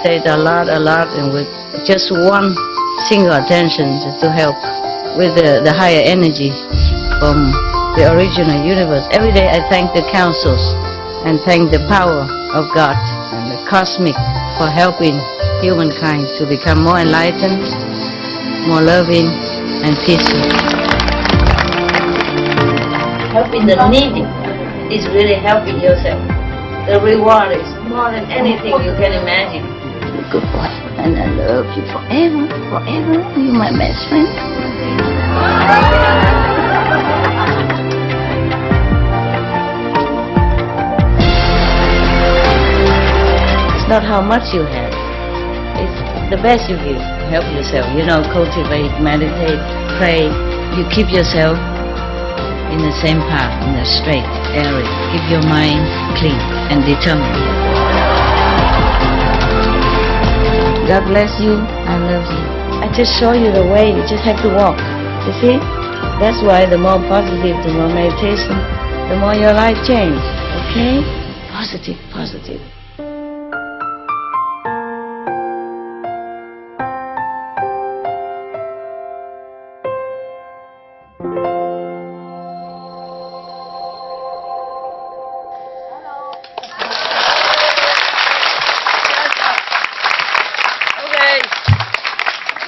meditate a lot, and with just one single attention to help with the higher energy from the original universe. Every day I thank the councils and thank the power of God and the cosmic for helping humankind to become more enlightened, more loving and peaceful. Helping the needy is really helping yourself. The reward is more than anything you can imagine. You're a good boy, and I love you forever, forever. You're my best friend. It's not how much you have. It's the best you give. Help yourself. You know, cultivate, meditate, pray. You keep yourself in the same path, in the straight area. Keep your mind clean and determined. God bless you. I love you. I just show you the way. You just have to walk. You see? That's why the more positive, the more meditation, the more your life change. Okay? Positive, positive.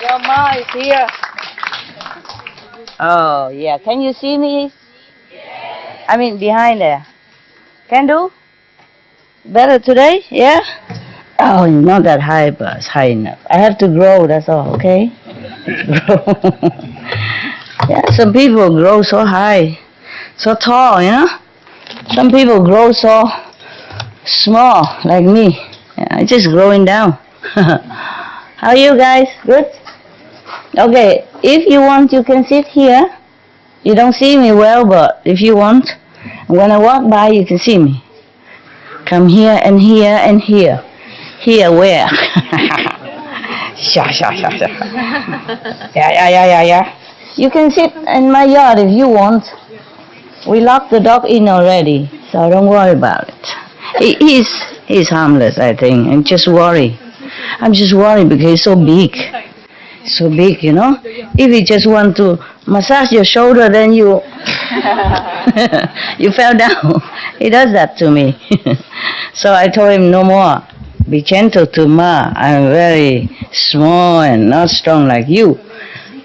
Your ma is here. Oh, yeah. Can you see me? Yes. I mean, behind there. Can do? Better today? Yeah? Oh, not that high, but it's high enough. I have to grow, that's all, okay? Yeah, some people grow so high, so tall, you know? Some people grow so small, like me. Yeah, I'm just growing down. How are you guys? Good? Okay, if you want, you can sit here. You don't see me well, but if you want, when I walk by, you can see me. Come here and here and here. Here where? Yeah. You can sit in my yard if you want. We locked the dog in already, so don't worry about it. He's harmless, I think, and just worry. I'm just worried because he's so big. So big, you know. If he just want to massage your shoulder, then you you fell down. He does that to me. So I told him no more. Be gentle to Ma. I'm very small and not strong like you.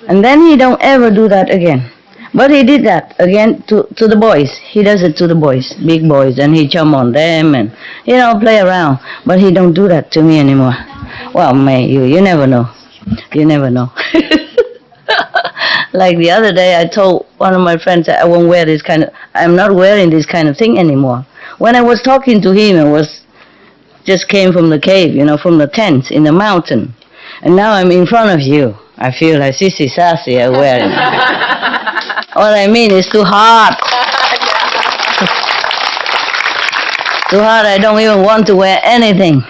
And then he don't ever do that again. But he did that again to the boys. He does it to the boys, big boys, and he jump on them and, you know, play around. But he don't do that to me anymore. Well, May, you never know. You never know. Like the other day, I told one of my friends that I won't wear this kind of, I'm not wearing this kind of thing anymore. When I was talking to him, it was just came from the cave, you know, from the tent in the mountain. And now I'm in front of you. I feel like sissy sassy I wear it. All I mean is too hot. Too hot, I don't even want to wear anything.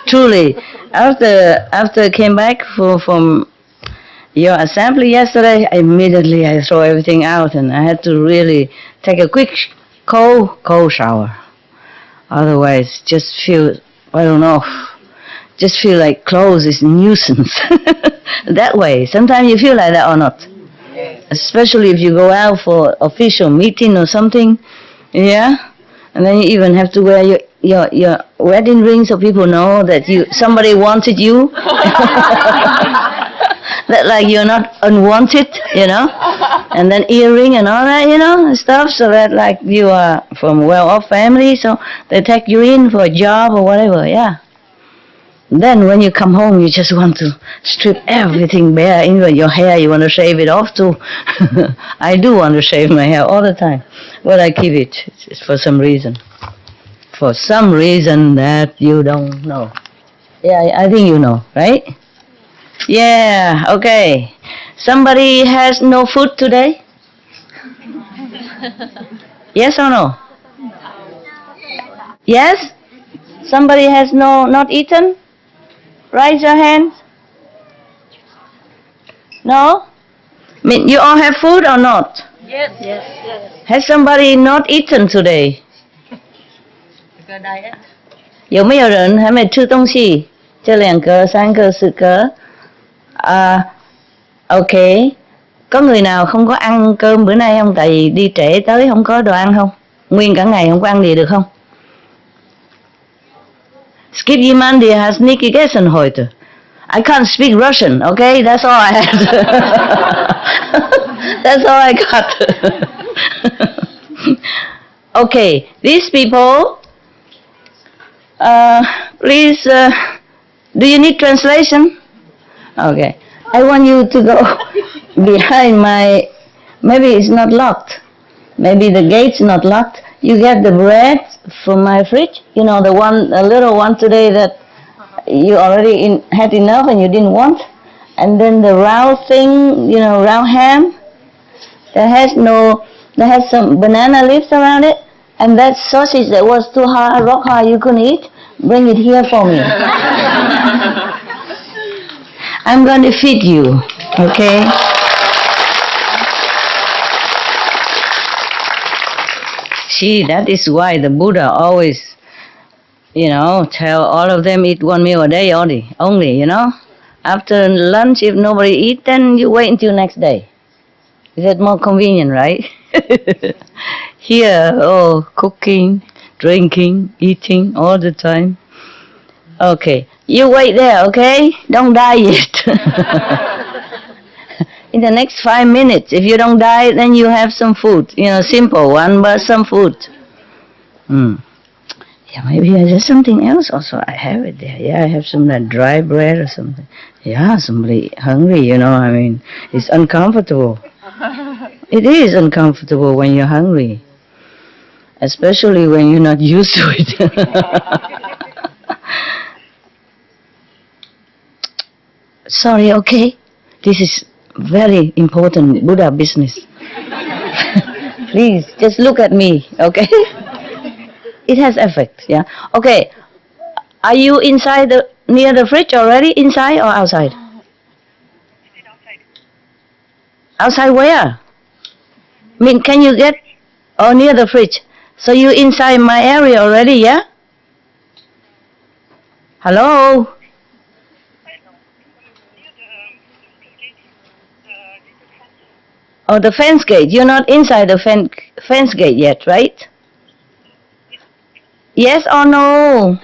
Truly, after I came back from your assembly yesterday, immediately I throw everything out and I had to really take a quick cold shower. Otherwise, just feel, I don't know, just feel like clothes is nuisance. That way, sometimes you feel like that or not. Especially if you go out for official meeting or something, yeah, and then you even have to wear your wedding ring so people know that somebody wanted you. That like you're not unwanted, you know, and then earring and all that, you know, and stuff, so that like you are from a well-off family, so they take you in for a job or whatever, yeah. Then when you come home, you just want to strip everything bare, even your hair, you want to shave it off too. I do want to shave my hair all the time, but I keep it for some reason. For some reason that you don't know. Yeah, I think you know, right? Yeah, okay. Somebody has no food today? Yes or no? Yes? Somebody has not eaten? Raise your hand. No? I mean, you all have food or not? Yes. Has somebody not eaten today? Because diet. 有没有人还没吃东西？这2个、3个、4个。OK. Có người nào không có ăn cơm bữa nay không? Tại vì đi trễ tới không có đồ ăn không? Nguyên cả ngày không có ăn gì được không? Es gibt jemand, der hat nicht gegessen heute. I can't speak Russian, okay? That's all I had. That's all I got. Okay, these people, please, do you need translation? Okay, I want you to go behind my, maybe it's not locked. Maybe the gate's not locked. You get the bread from my fridge, you know, the one, a little one today that you already had enough and you didn't want. And then the round thing, you know, round ham, that has some banana leaves around it. And that sausage that was too hard, rock hard, you couldn't eat, bring it here for me. I'm going to feed you, okay? See, that is why the Buddha always, you know, tell all of them eat 1 meal a day only, you know? After lunch, if nobody eat, then you wait until next day. Is that more convenient, right? Here, cooking, drinking, eating all the time. Okay, you wait there, okay? Don't die yet. In the next 5 minutes, if you don't die, then you have some food. You know, simple one, but some food. Yeah, maybe there's something else also. I have it there. Yeah, I have some that dry bread or something. Yeah, somebody hungry, you know, I mean, it's uncomfortable. It is uncomfortable when you're hungry. Especially when you're not used to it. Sorry, okay? This is very important Buddha business. Please, just look at me, okay? It has effect, yeah? Okay, are you inside near the fridge already? Inside or outside? Outside where? I mean, can you get, near the fridge? So you inside my area already, yeah? Hello? Oh, the fence gate. You're not inside the fence gate yet, right? Yes or no?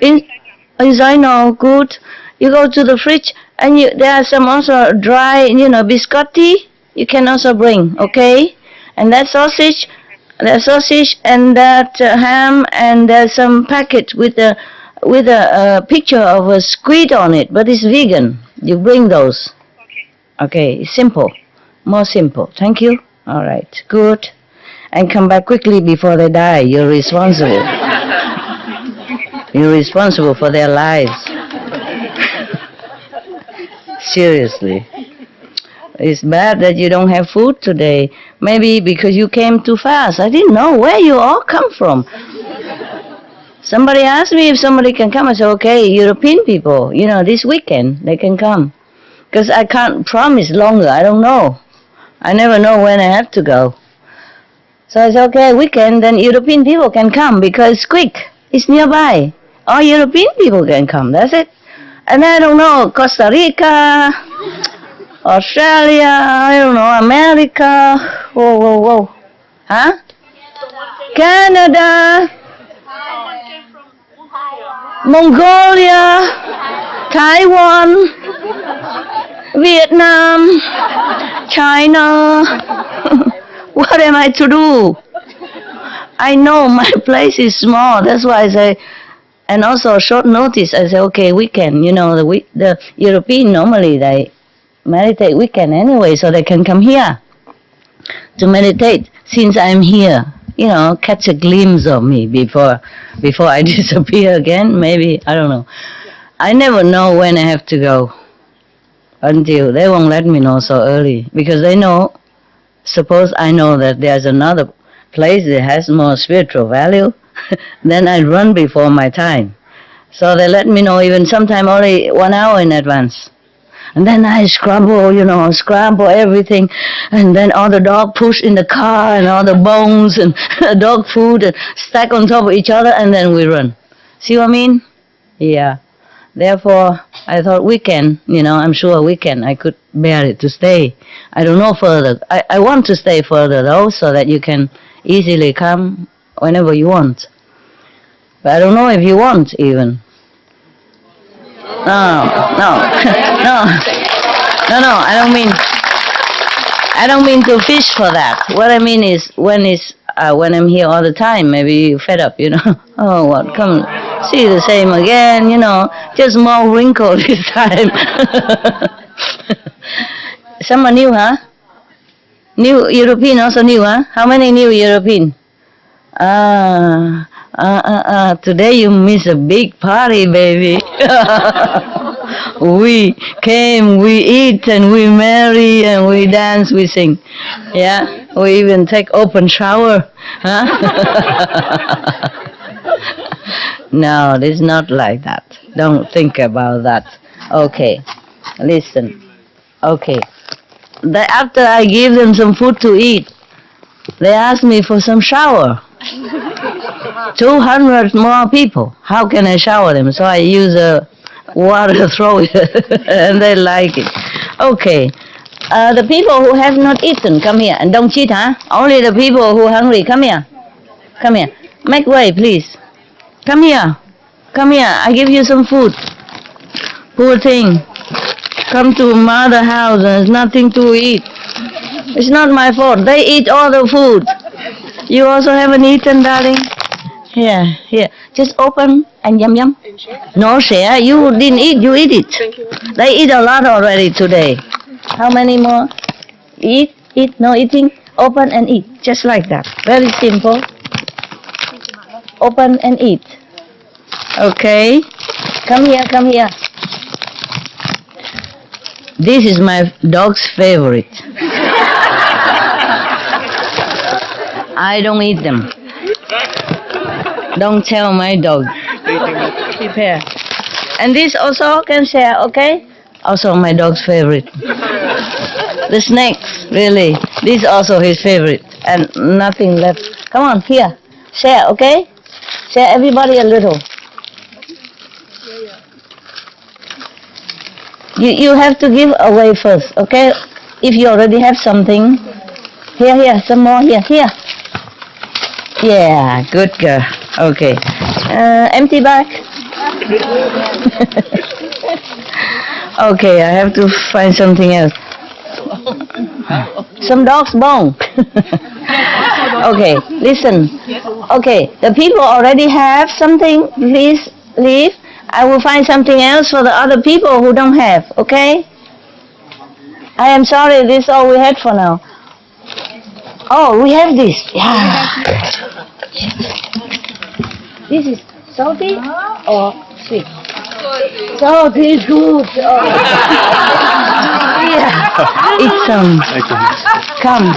Inside, no. Good. You go to the fridge, and there are some also dry, you know, biscotti. You can also bring, okay? And that sausage, and that ham, and there's some packet with a picture of a squid on it, but it's vegan. You bring those. Okay, it's simple. More simple. Thank you. All right. Good. And come back quickly before they die. You're responsible. You're responsible for their lives. Seriously. It's bad that you don't have food today. Maybe because you came too fast. I didn't know where you all come from. Somebody asked me if somebody can come. I said, okay, European people, you know, this weekend they can come. Because I can't promise longer. I don't know. I never know when I have to go. So I said, okay, weekend, then European people can come because it's quick. It's nearby. All European people can come. That's it. And I don't know, Costa Rica, Australia, I don't know, America. Whoa. Huh? Canada, Mongolia, Taiwan, Vietnam, China. What am I to do? I know my place is small. That's why I say, and also short notice. I say, okay, weekend. You know, the European normally they meditate weekend anyway, so they can come here to meditate. Since I'm here, you know, catch a glimpse of me before I disappear again. Maybe, I don't know. I never know when I have to go until they won't let me know so early because they know. Suppose I know that there's another place that has more spiritual value, then I run before my time. So they let me know even sometime only 1 hour in advance. And then I scramble everything, and then all the dog push in the car, and all the bones and dog food and stack on top of each other, and then we run. See what I mean? Yeah. Therefore, I thought weekend, I'm sure weekend I could bear it to stay. I don't know further. I want to stay further though, so that you can easily come whenever you want. But I don't know if you want even. No, no, no, no, I don't mean to fish for that. What I mean is when I'm here all the time, maybe you're fed up, Oh, what? Come, see the same again, just more wrinkle this time. Some are new, huh? New European also new, huh? How many new European? Today you miss a big party, baby. We came, we eat, and we marry, and we dance, we sing. Yeah, we even take open shower. Huh? No, it's not like that. Don't think about that. Okay, listen. Okay. After I give them some food to eat, they ask me for some shower. 200 more people. How can I shower them? So I use water, throw it, and they like it. Okay. The people who have not eaten, come here. And don't cheat, huh? Only the people who are hungry, come here. Come here. Make way, please. Come here. Come here. I give you some food. Poor thing. Come to mother house and there's nothing to eat. It's not my fault. They eat all the food. You also haven't eaten, darling? Here. Just open and yum yum. No share. You didn't eat. You eat it. Thank you. They eat a lot already today. How many more? Eat. No eating. Open and eat. Just like that. Very simple. Open and eat. Okay. Come here. This is my dog's favorite. I don't eat them. Don't tell my dog. Prepare. And this also can share, okay? Also my dog's favorite. The snakes, really. This is also his favorite. And nothing left. Come on, here. Share, okay? Share everybody a little. You have to give away first, okay? If you already have something. Here, some more here. Yeah, good girl. Okay. Empty bag. Okay, I have to find something else. Some dog's bone. Okay, listen. Okay, the people already have something. Please leave. I will find something else for the other people who don't have, okay? I am sorry, this is all we had for now. Oh, we have this. Yeah. This is salty or sweet? Salty is good. Oh. Yeah. Eat some. Come.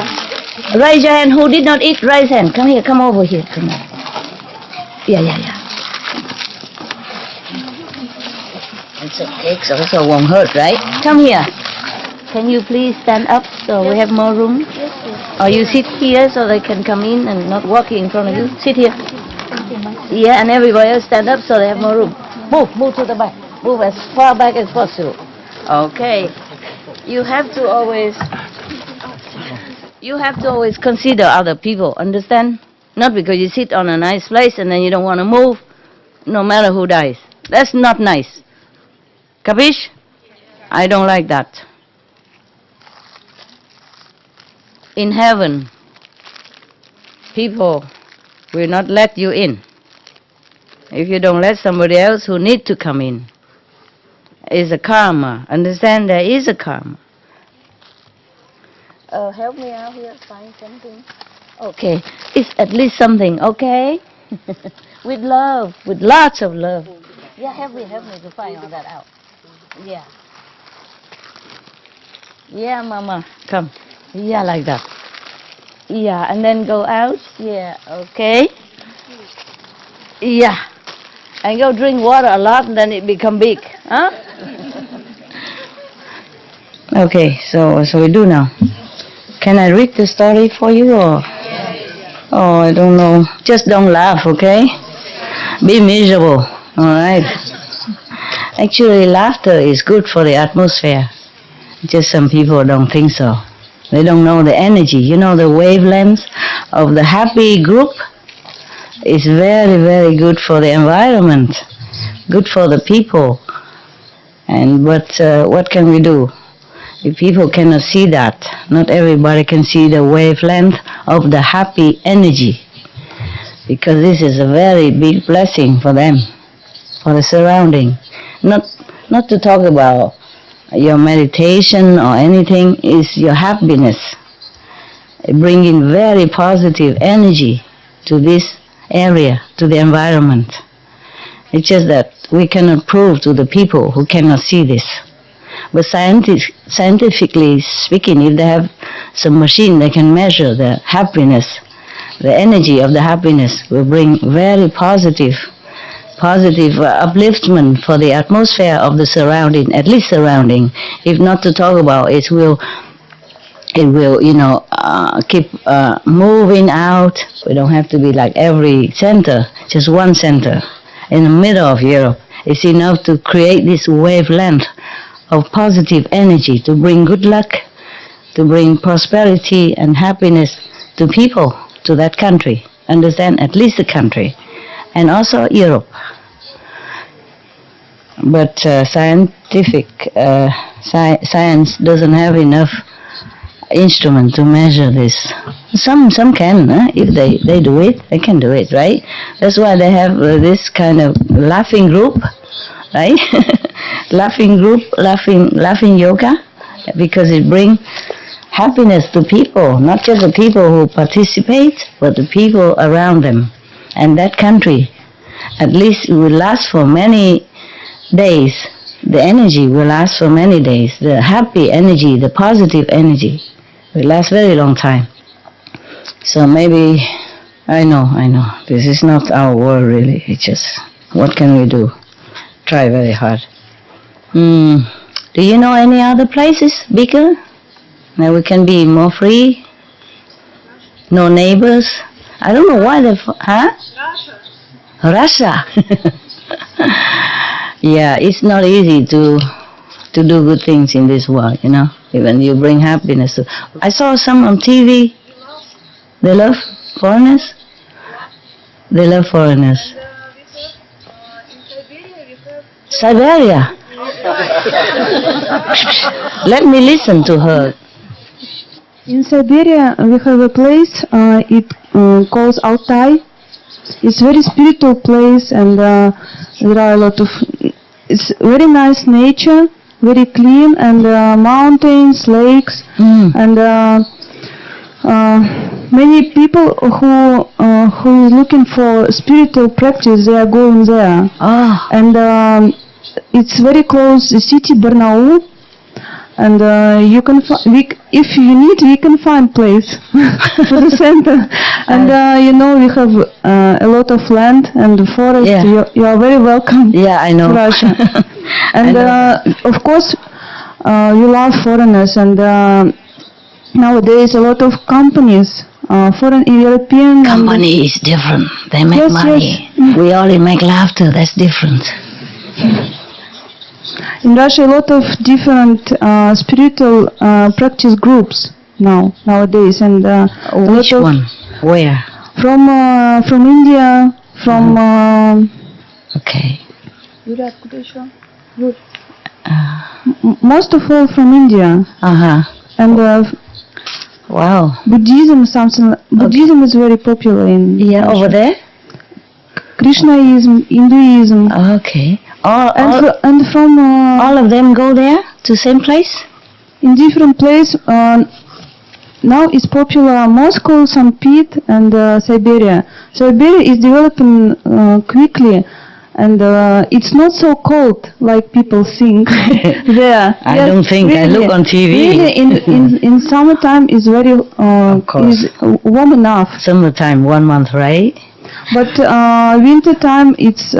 Raise your hand. Who did not eat? Raise hand. Come here. Come over here. Come on. Yeah. It's okay, so won't hurt, right? Come here. Can you please stand up so we have more room? Or you sit here so they can come in and not walk in front of you. Sit here. Yeah, and everybody else stand up so they have more room. Move to the back. Move as far back as possible. Okay. You have to always consider other people, understand? Not because you sit on a nice place and then you don't want to move, no matter who dies. That's not nice. Capish? I don't like that. In heaven, people will not let you in if you don't let somebody else who need to come in. It's a karma. Understand? There is a karma. Help me out here, find something. Okay, it's at least something, okay? With love, with lots of love. Yeah, help me to find all that out. Yeah. Yeah, Mama, come. Yeah, like that. Yeah, and then go out. Yeah, okay. Yeah. And go drink water a lot and then it become big. Huh? Okay, so what we do now? Can I read the story for you or? Oh, I don't know. Just don't laugh, okay? Be miserable. All right. Actually, laughter is good for the atmosphere. Just some people don't think so. They don't know the energy. You know, the wavelength of the happy group is very, very good for the environment, good for the people. But what can we do? If people cannot see that, not everybody can see the wavelength of the happy energy, because this is a very big blessing for them, for the surrounding. Not to talk about your meditation or anything, is your happiness. Bringing very positive energy to this area, to the environment. It's just that we cannot prove to the people who cannot see this. But scientifically speaking, if they have some machine, they can measure the happiness. The energy of the happiness will bring very positive upliftment for the atmosphere of the surrounding, at least surrounding. If not to talk about, it will keep moving out. We don't have to be like every center, just one center in the middle of Europe. It's enough to create this wavelength of positive energy to bring good luck, to bring prosperity and happiness to people, to that country. Understand? At least the country. And also Europe. But science doesn't have enough instrument to measure this. Some can, if they do it, they can do it, right? That's why they have this kind of laughing group, right? Laughing group, laughing yoga, because it brings happiness to people, not just the people who participate, but the people around them. And that country, at least it will last for many days. The energy will last for many days. The happy energy, the positive energy will last very long time. So maybe, I know, this is not our world really. It's just, what can we do? Try very hard. Do you know any other places bigger where we can be more free? No neighbors? I don't know why Russia. Yeah, it's not easy to do good things in this world, even you bring happiness. I saw some on TV. They love foreigners. They love foreigners. Siberia. Let me listen to her. In Siberia, we have a place. It calls Altai. It's a very spiritual place, and there are a lot of. It's very nice nature, very clean, and mountains, lakes, and many people who is looking for spiritual practice, they are going there. And it's very close the city Barnaul, and you can if you need, we can find place for the center. And we have a lot of land and forest. Yeah. You are very welcome. Yeah, I know. To Russia. And of course, we love foreigners, and nowadays a lot of companies, foreign European company is different. They make money. Yes. We only make laughter. That's different. In Russia, a lot of different spiritual practice groups nowadays, and which one? Where? From India, from. Okay. Most of all from India. And wow. Buddhism, Buddhism is very popular in Russia. Over there. Krishnaism, Hinduism. Okay. And from all of them go there to same place? In different place. Now it's popular Moscow, St. Pete, and Siberia. Siberia is developing quickly, and it's not so cold like people think there. I don't think. Really, I look on TV. Really, in summertime it's very is warm enough. Summertime, 1 month, right? But winter time it's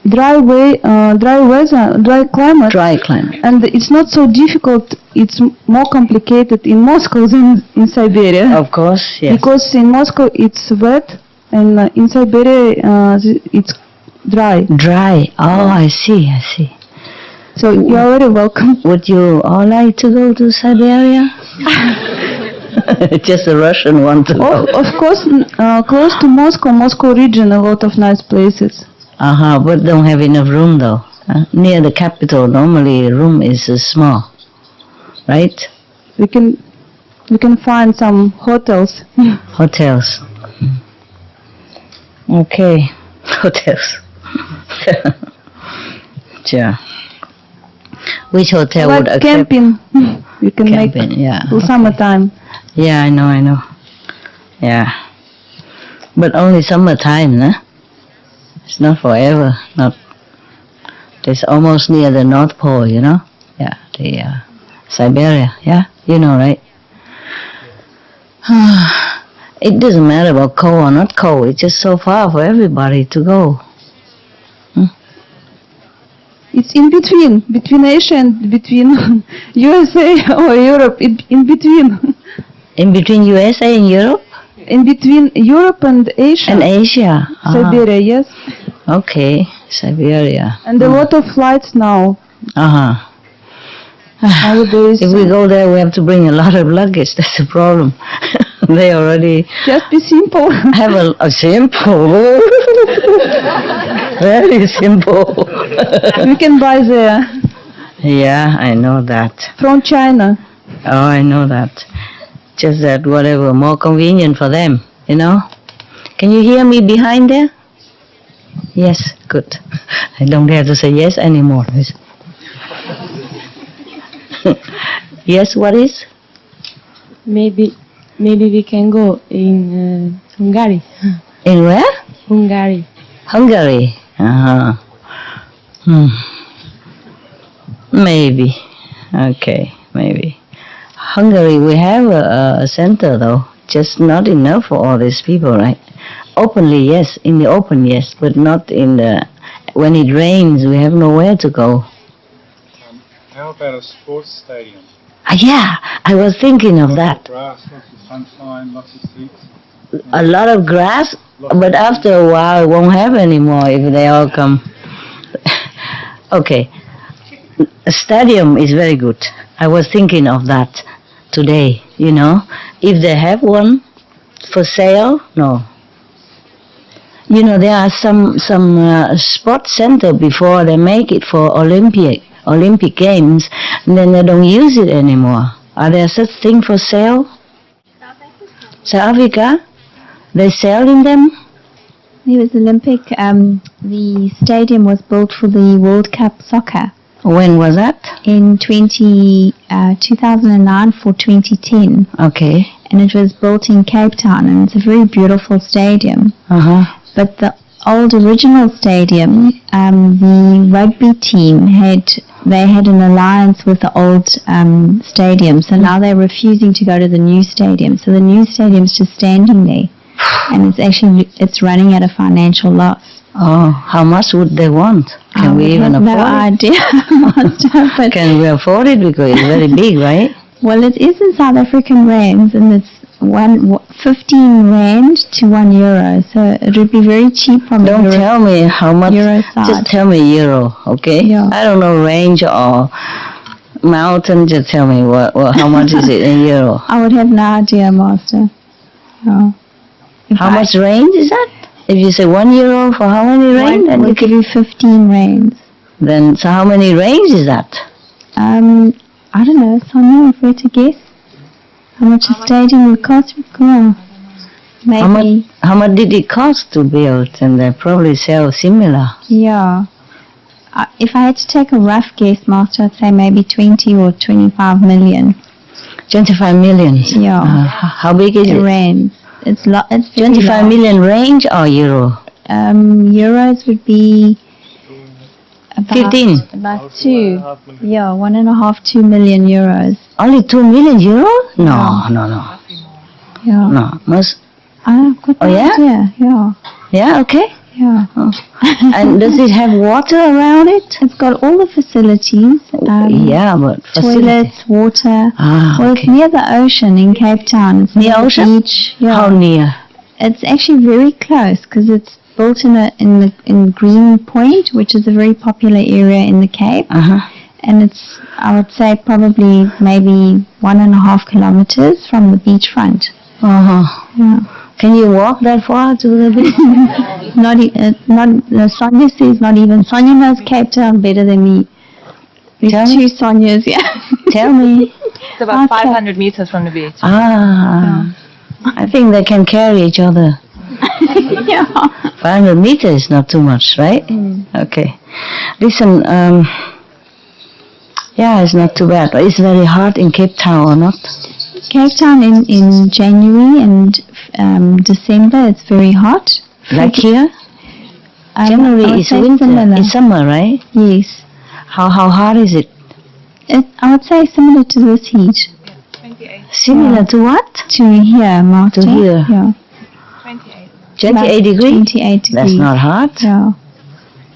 dry weather, dry climate. Dry climate. And it's not so difficult. It's more complicated in Moscow than in Siberia. Of course, yes. Because in Moscow it's wet And in Siberia, it's dry. Dry. Oh, I see. I see. So you are very welcome. Would you all like to go to Siberia? Just a Russian want to go. Of course, close to Moscow region, a lot of nice places. But don't have enough room though. Near the capital, normally room is small, right? We can find some hotels. Hotels. Okay, hotels. Sure. Which hotel would accept? Camping. You can Camping, make yeah. till summertime. Yeah, I know. Yeah. But only summertime, nah? It's not forever. It's almost near the North Pole, you know? Yeah, the Siberia, yeah? You know, right? It doesn't matter about cold or not cold. It's just so far for everybody to go. It's in between Asia and between USA or Europe, in between. In between USA and Europe? In between Europe and Asia. And Asia. Siberia, yes. Okay, Siberia. And a lot of flights now. Nowadays. If we go there, we have to bring a lot of luggage. That's the problem. They already just be simple. Have a simple. Very simple. We can buy there. Yeah, I know that. From China. Oh, I know that. Just that whatever, more convenient for them, you know? Can you hear me behind there? Yes, good. I don't have to say yes anymore. Yes, what is? Maybe we can go in Hungary. In where? Hungary. Hungary. Maybe. Okay, maybe. Hungary, we have a center though, just not enough for all these people, right? Openly, yes, in the open, yes, but not in the, when it rains, we have nowhere to go. How about a sports stadium? Yeah, I was thinking of that. Lots of grass, lots of sunshine, lots of seats. A lot of grass, but after a while it won't have any more if they all come. Okay, a stadium is very good. I was thinking of that today, you know. If they have one for sale, no. You know, there are some sports center before they make it for Olympic Games, and then they don't use it anymore. Are there such thing for sale? South Africa? They selling them? It was Olympic. The stadium was built for the World Cup soccer. When was that? In 2009 for 2010. Okay. And it was built in Cape Town, and it's a very beautiful stadium. But the old original stadium, the rugby team had an alliance with the old stadium, so now they're refusing to go to the new stadium. So the new stadium's just standing there, and it's running at a financial loss. Oh, how much would they want? Can we even afford it? No idea, Master. But can we afford it because it's very big, right? Well, it is in South African rands, and it's 15 rand to €1, so it would be very cheap from Don't tell me how much. Euro side. Just tell me euro, okay? Yeah. I don't know range or mountain. Just tell me how much is it in euro? I would have no idea, Master. No. How much range is that? If you say €1 for how many range? Then we'll give you 15 rands. Then, so how many range is that? I don't know, Sonia, if we're to guess. How much a stadium would cost? Maybe. How much did it cost to build? And they probably sell similar. Yeah. If I had to take a rough guess, Master, I'd say maybe 20 or 25 million. 25 million? Yeah. How big is it? Rands. It's 25 million range or euro? Euros would be about 15. About 2. Yeah, 1.5, 2 million euros. Only 2 million euro? No. Yeah. No, must. I've got no idea. Yeah. Yeah, okay. Yeah. Oh. And does it have water around it? It's got all the facilities. Yeah, but toilets, water. Well, it's near the ocean in Cape Town. It's near ocean? Beach. Yeah. How near? It's actually very close because it's built in Green Point, which is a very popular area in the Cape. And it's, I would say, probably maybe 1.5 kilometers from the beachfront. Yeah. Can you walk that far to the beach? Sonia says not even. Sonia knows Cape Town better than me. There's Tell two me. Sonias, yeah. Tell me. It's about 500 meters from the beach. I think they can carry each other. Yeah. 500 meters is not too much, right? Okay. Listen, yeah, it's not too bad. It's very hot in Cape Town, or not? Cape Town in January and December, it's very hot. Like here? January is winter. Similar. It's summer, right? Yes. How hot is it? I would say similar to this heat. 28. Similar to what? To here, Marta. To here. Yeah. 28. 28 degrees? 28 degrees. That's not hot. Yeah.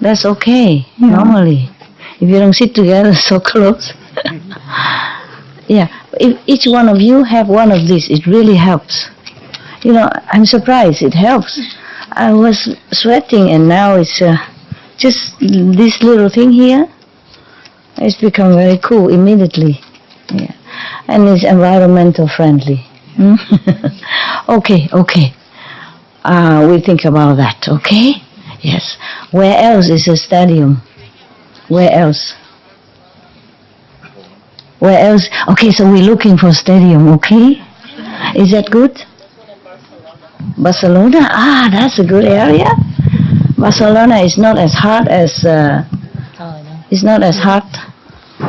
That's okay, Yeah. normally. If you don't sit together so close. Yeah, if each one of you have one of these, it really helps. You know, I'm surprised, it helps. I was sweating and now it's just this little thing here. It's become very cool immediately. Yeah, and it's environmental friendly. Okay. We think about that, okay? Yes. Where else is a stadium? Where else? Where else? Okay, so we're looking for stadium, okay? Is that good? Barcelona? That's a good area. Barcelona is not as hot as... it's not as hot.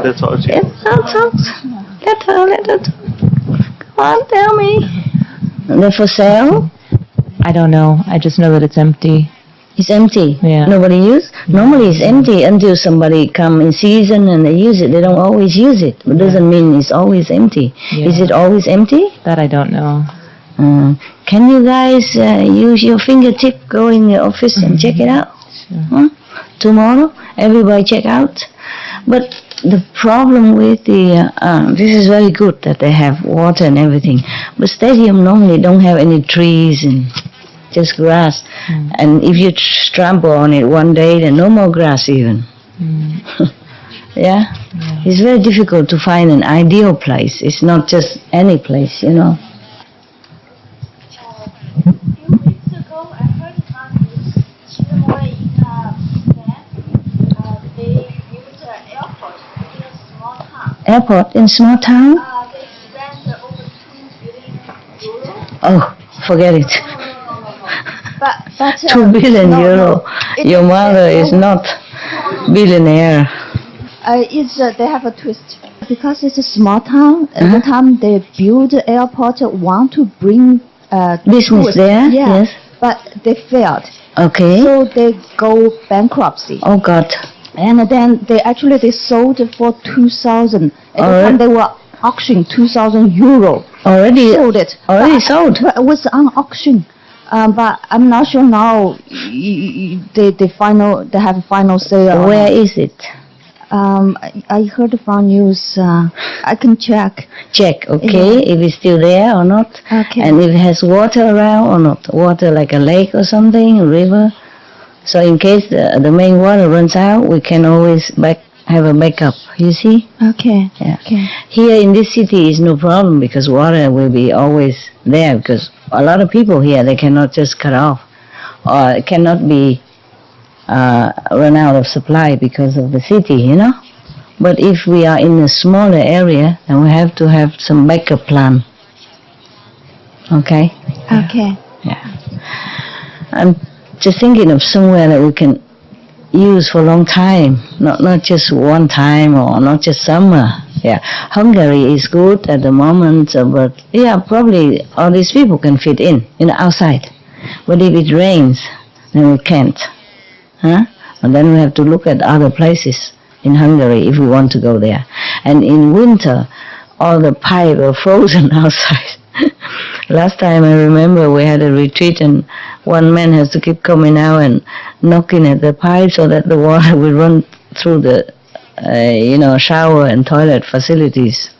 That's all. Let her. Come on, tell me. They're for sale? I don't know. I just know that it's empty. It's empty. Yeah. Nobody use? Normally it's empty until somebody come in season and they use it. They don't always use it. It doesn't mean it's always empty. Yeah. Is it always empty? That I don't know. Can you guys use your fingertip, go in the office and check it out? Sure. Tomorrow, everybody check out. But the problem with the, this is very good that they have water and everything. But stadium normally don't have any trees and just grass. And if you trample on it one day, then no more grass even. Yeah? It's very difficult to find an ideal place. It's not just any place, you know. A few weeks ago, I heard on news, CHINGHAI they built an airport in a small town. Airport in small town? They spent over 2 billion euros. Oh, forget it. But 2 billion euro. Your mother is not billionaire. They have a twist. Because it's a small town, at the time they build the airport, want to bring Business tourists. there? Yeah, Yes. but they failed. Okay. So they go bankruptcy. Oh God. And then they sold for 2,000. At the time they were auctioning 2,000 euro. Already Sold it. Already sold. But it was on auction. But I'm not sure now. They have a final sale. Where is it? I heard from news. I can check. Check, okay, if it's still there or not. Okay. And if it has water around or not. Water like a lake or something, a river. So in case the main water runs out, we can always have a backup, you see? Okay. Yeah. Okay. Here in this city is no problem because water will be always there because a lot of people here, they cannot just cut off or it cannot be run out of supply because of the city, you know? But if we are in a smaller area, then we have to have some backup plan. Okay? Okay. Yeah. I'm just thinking of somewhere that we can use for a long time, not just one time or not just summer. Yeah, Hungary is good at the moment, but yeah, probably all these people can fit in outside. But if it rains, then we can't. Huh? And then we have to look at other places in Hungary if we want to go there. And in winter, all the pipes are frozen outside. Last time I remember we had a retreat and one man has to keep coming out and knocking at the pipe so that the water will run through the, shower and toilet facilities.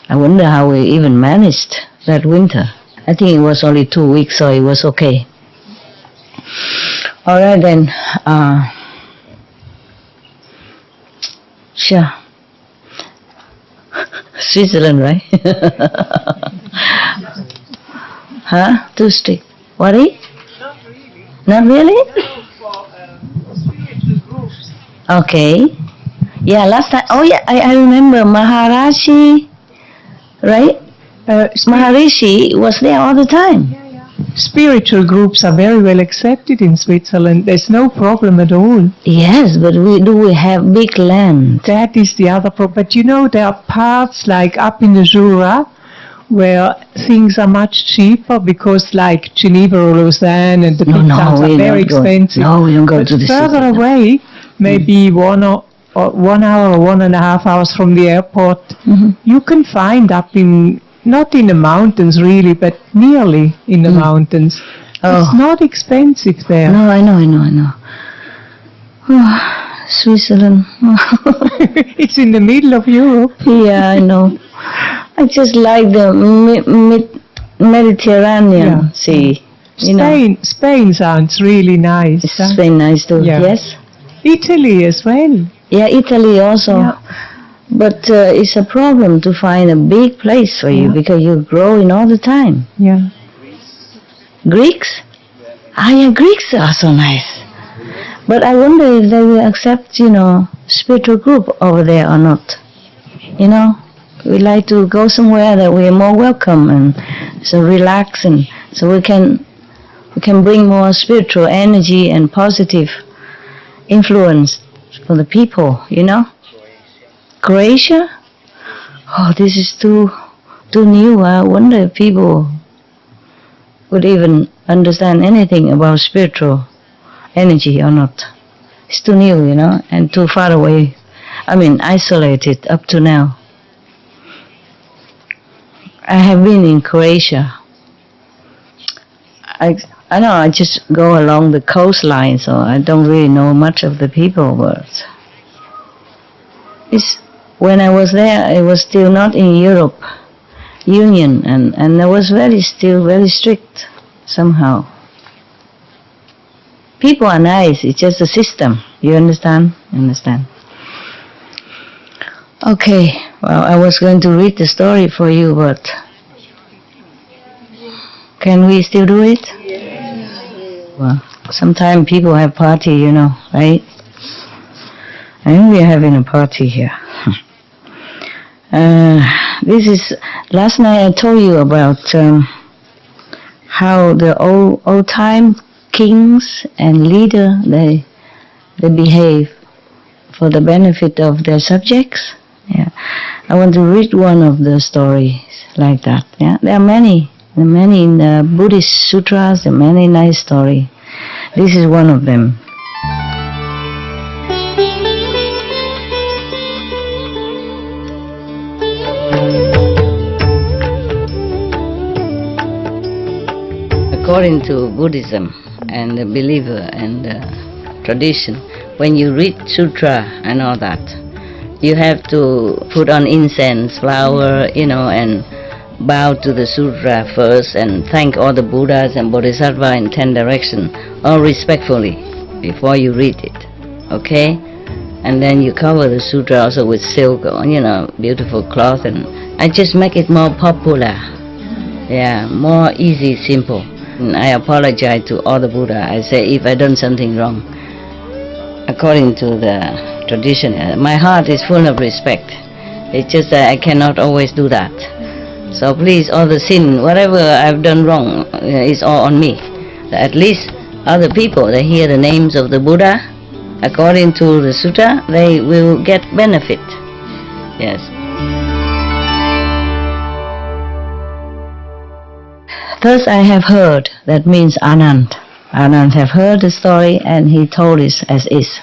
I wonder how we even managed that winter. I think it was only 2 weeks, so it was okay. All right then. Sure. Switzerland, right? Huh? Too strict. Worry? Not really? Okay. Yeah, last time. Oh yeah, I remember Maharaji, right? Maharishi was there all the time. Spiritual groups are very well accepted in Switzerland. There's no problem at all. Yes, but we have big land. That is the other problem. But you know, there are parts like up in the Jura where things are much cheaper because like Geneva or Lausanne and the big towns are very expensive. No, we don't go to the city. Further away, maybe 1 hour or 1.5 hours from the airport, you can find up in, not in the mountains really, but nearly in the mountains. It's not expensive there. No, I know. Oh, Switzerland. It's in the middle of Europe. Yeah, I know. I just like the Mediterranean Sea. Spain sounds really nice. Spain nice too, yes. Italy as well. Yeah, Italy also. Yeah. But it's a problem to find a big place for you because you're growing all the time. Yeah. Greeks? Yeah, Greeks are so nice. But I wonder if they will accept, spiritual group over there or not. We like to go somewhere that we are more welcome and so relax, and so we can bring more spiritual energy and positive influence for the people, Croatia? Oh, this is too new. I wonder if people would even understand anything about spiritual energy or not. It's too new, and too far away. Isolated up to now. I have been in Croatia. I know I just go along the coastline, so I don't really know much of the people, but when I was there, it was still not in Europe Union, and it was still very strict somehow. People are nice, it's just a system. You understand? Okay, well, I was going to read the story for you, but can we still do it? Yes. Well, sometimes people have party, right? And we're having a party here. This is, last night I told you about how the old time kings and leader, they behave for the benefit of their subjects. Yeah, I want to read one of the stories like that. Yeah, there are many in the Buddhist sutras. There are many nice stories. This is one of them. According to Buddhism and the believer and the tradition, when you read sutra and all that, you have to put on incense, flower, and bow to the sutra first and thank all the Buddhas and Bodhisattva in 10 directions, all respectfully, before you read it, okay? And then you cover the sutra also with silk, beautiful cloth, and I just make it more popular, more easy, simple. And I apologize to all the Buddha. I say if I done something wrong, according to the tradition, my heart is full of respect. It's just that I cannot always do that. So please, all the sin, whatever I've done wrong, is all on me. At least other people, they hear the names of the Buddha, according to the sutta, they will get benefit. Yes. Thus I have heard, that means Anand. Anand have heard the story and he told it as is.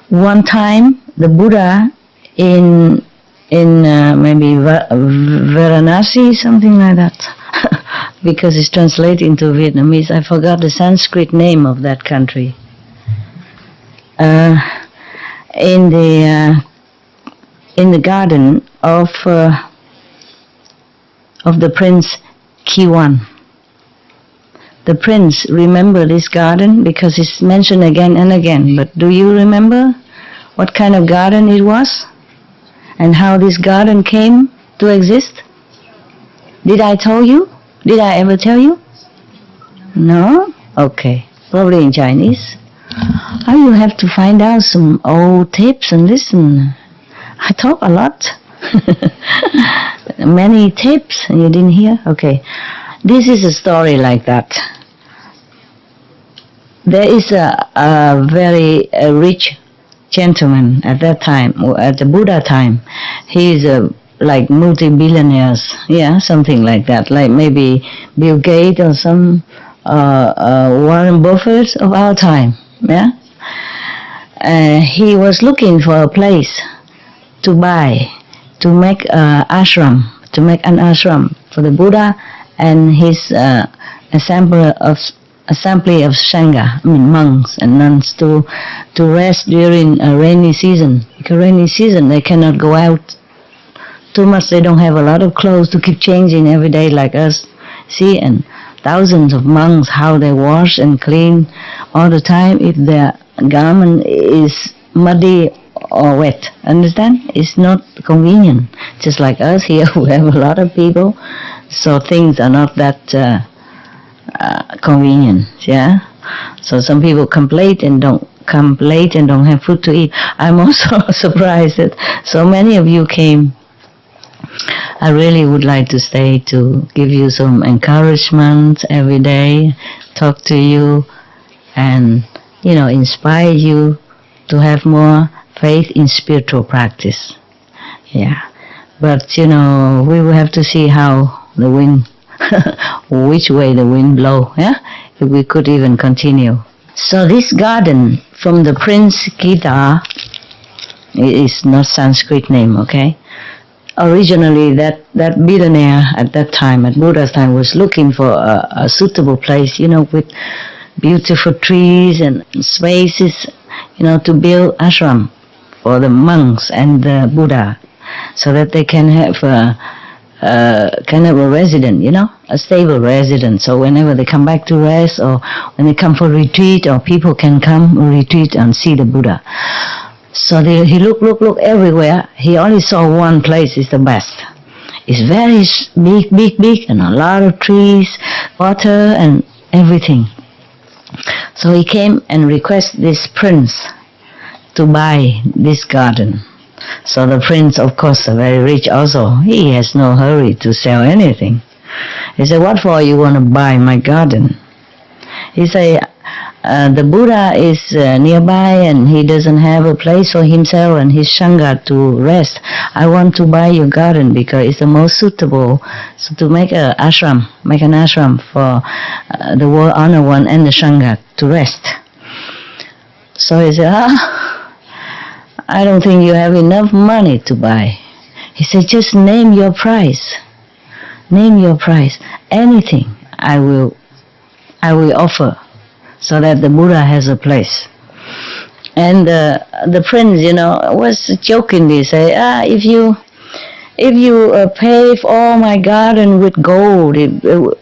One time, the Buddha in maybe Varanasi, something like that, because it's translated into Vietnamese. I forgot the Sanskrit name of that country. In the garden of of the Prince Kiwan. The prince remember this garden because it's mentioned again and again. But do you remember what kind of garden it was? And how this garden came to exist? Did I tell you? Did I ever tell you? No? Okay. Probably in Chinese. Oh, you have to find out some old tapes and listen. I talk a lot. Many tapes and you didn't hear? Okay. This is a story like that. There is a very rich gentleman at that time, at the Buddha time. He is like multi-billionaires, yeah, something like that, like maybe Bill Gates or some Warren Buffett of our time, yeah. He was looking for a place to buy, to make an ashram for the Buddha and his assembly of Sangha, I mean monks and nuns, to rest during a rainy season. Because rainy season they cannot go out too much. They don't have a lot of clothes to keep changing every day like us. See, and thousands of monks, how they wash and clean all the time if their garment is muddy or wet. Understand? It's not convenient. Just like us here, we have a lot of people, so things are not that convenient. Yeah. So some people complain and don't have food to eat. I'm also surprised that so many of you came. I really would like to stay to give you some encouragement every day, talk to you, and inspire you to have more faith in spiritual practice. Yeah. But we will have to see how the wind, which way the wind blow, yeah? If we could even continue. So this garden from the Prince Gita, it is not Sanskrit name, okay? Originally that billionaire at that time, at Buddha's time, was looking for a suitable place, with beautiful trees and spaces, to build ashram for the monks and the Buddha, so that they can have kind of a resident, a stable resident. So whenever they come back to rest, or when they come for retreat, or people can come retreat and see the Buddha. So he looked everywhere. He only saw one place is the best. It's very big, and a lot of trees, water, and everything. So he came and requested this prince to buy this garden. So the prince, of course, very rich also, he has no hurry to sell anything. He said, "What for you want to buy my garden?" He said, the Buddha is nearby and he doesn't have a place for himself and his Sangha to rest. I want to buy your garden because it's the most suitable to make an ashram for the world honored one and the Sangha to rest. So he said, I don't think you have enough money to buy. He said, just name your price. Name your price. Anything I will offer, so that the Buddha has a place. And the prince, was jokingly say, if you pave all my garden with gold,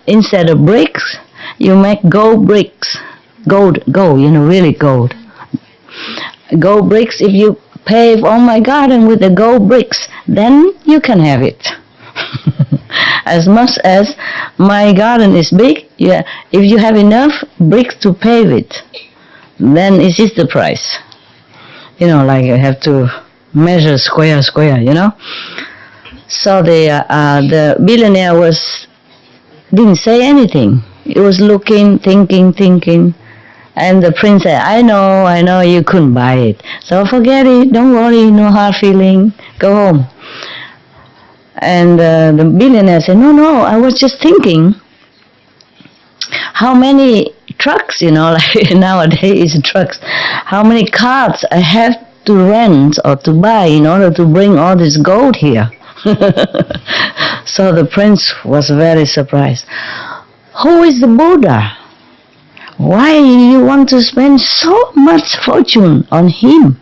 instead of bricks, you make gold bricks. Gold, really gold. Gold bricks, if you pave all my garden with the gold bricks, then you can have it. As much as my garden is big, if you have enough bricks to pave it, then it is the price. Like you have to measure square, So the billionaire didn't say anything. He was looking, thinking, and the prince said, I know you couldn't buy it. So forget it, don't worry, no hard feeling, go home. And the billionaire said, no, I was just thinking how many trucks, like nowadays trucks, how many carts I have to rent or to buy in order to bring all this gold here. So the prince was very surprised. Who is the Buddha? Why do you want to spend so much fortune on him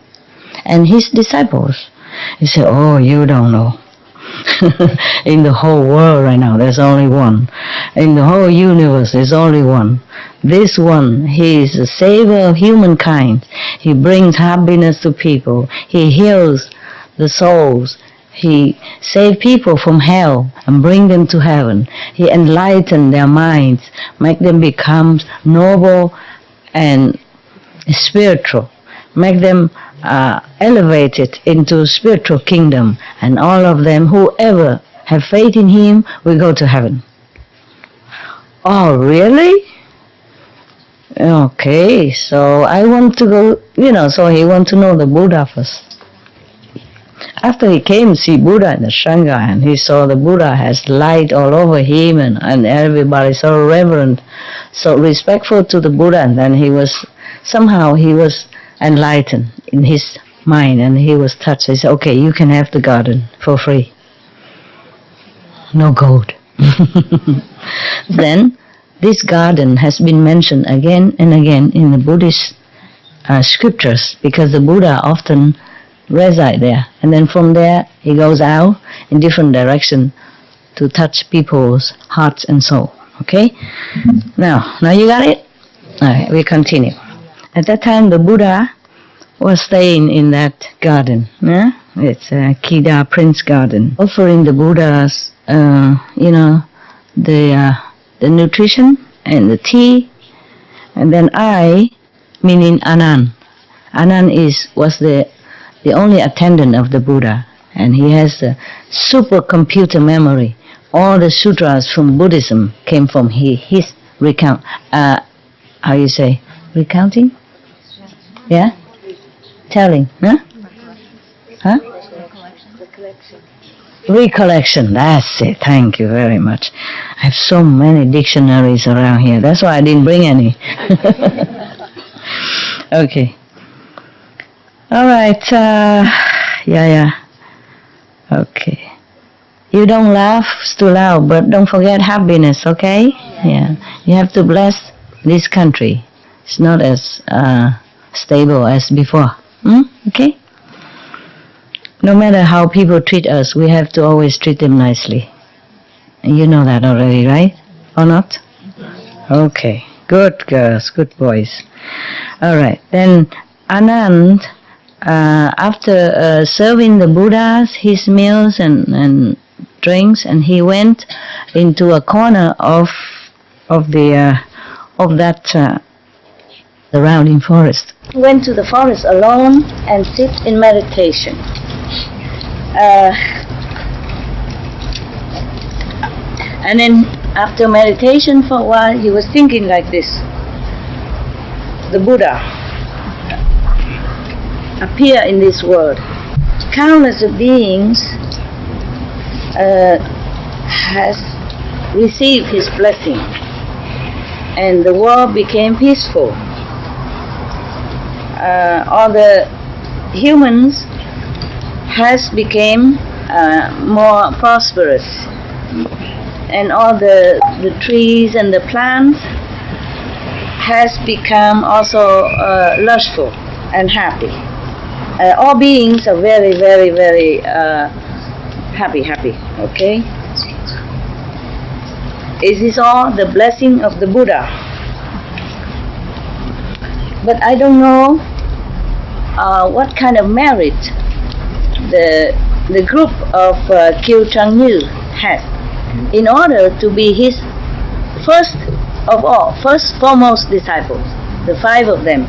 and his disciples? He said, oh, you don't know. In the whole world right now, there's only one. In the whole universe, there's only one. This one, he is the savior of humankind. He brings happiness to people. He heals the souls. He saves people from hell and bring them to heaven. He enlightens their minds, make them become noble and spiritual, make them elevated into spiritual kingdom, and all of them, whoever have faith in him, will go to heaven. Oh, really? Okay, so I want to go, so he want to know the Buddha first. After he came to see Buddha in the Shanghai, and he saw the Buddha has light all over him, and everybody so reverent, so respectful to the Buddha, and then he was enlightened in his mind, and he was touched. He said, okay, you can have the garden for free. No gold. Then this garden has been mentioned again and again in the Buddhist scriptures, because the Buddha often reside there, and then from there he goes out in different direction to touch people's hearts and soul. Okay? Now you got it? Alright, we continue. At that time the Buddha was staying in that garden. It's a Kida Prince garden, offering the Buddhas the nutrition and the tea. And then I, meaning Anand was the only attendant of the Buddha, and he has a supercomputer memory. All the sutras from Buddhism came from his recounting? Yeah? Telling, huh? Recollection, that's it. Thank you very much. I have so many dictionaries around here. That's why I didn't bring any. Okay. All right. Yeah. Okay. You don't laugh, it's too loud, but don't forget happiness, okay? Yeah. You have to bless this country. It's not as stable as before. Okay? No matter how people treat us, we have to always treat them nicely. You know that already, right? Or not? Okay. Good girls, good boys. All right. Then Anand, after serving the Buddhas his meals and drinks, and he went into a corner of the surrounding forest. He went to the forest alone and sit in meditation. And then after meditation for a while, he was thinking like this: the Buddha appear in this world. Countless of beings has received his blessing, and the world became peaceful. All the humans has become more prosperous, and all the trees and the plants has become also lustful and happy. All beings are very, very, very happy. Okay? Is this all the blessing of the Buddha? But I don't know what kind of merit the group of Yu has in order to be his first foremost disciples. The 5 of them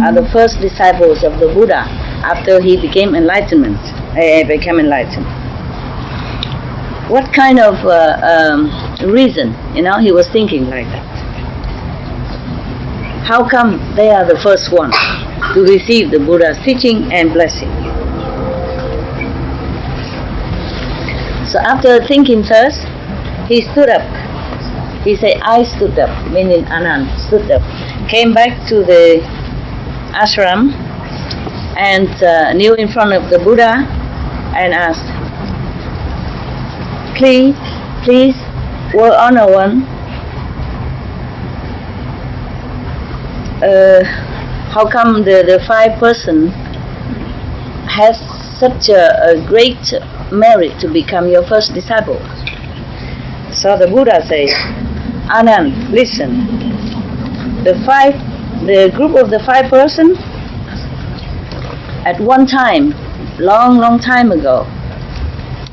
are the first disciples of the Buddha after he became enlightened. What kind of reason, he was thinking like that? How come they are the first ones to receive the Buddha's teaching and blessing? So after thinking first, he stood up. He said, I stood up, meaning Anand stood up, came back to the ashram and kneel in front of the Buddha and asked, please, World Honor One, how come the 5 person has such a great merit to become your first disciple. So the Buddha says, Anand, listen. The group of the 5 persons, at one time, long time ago,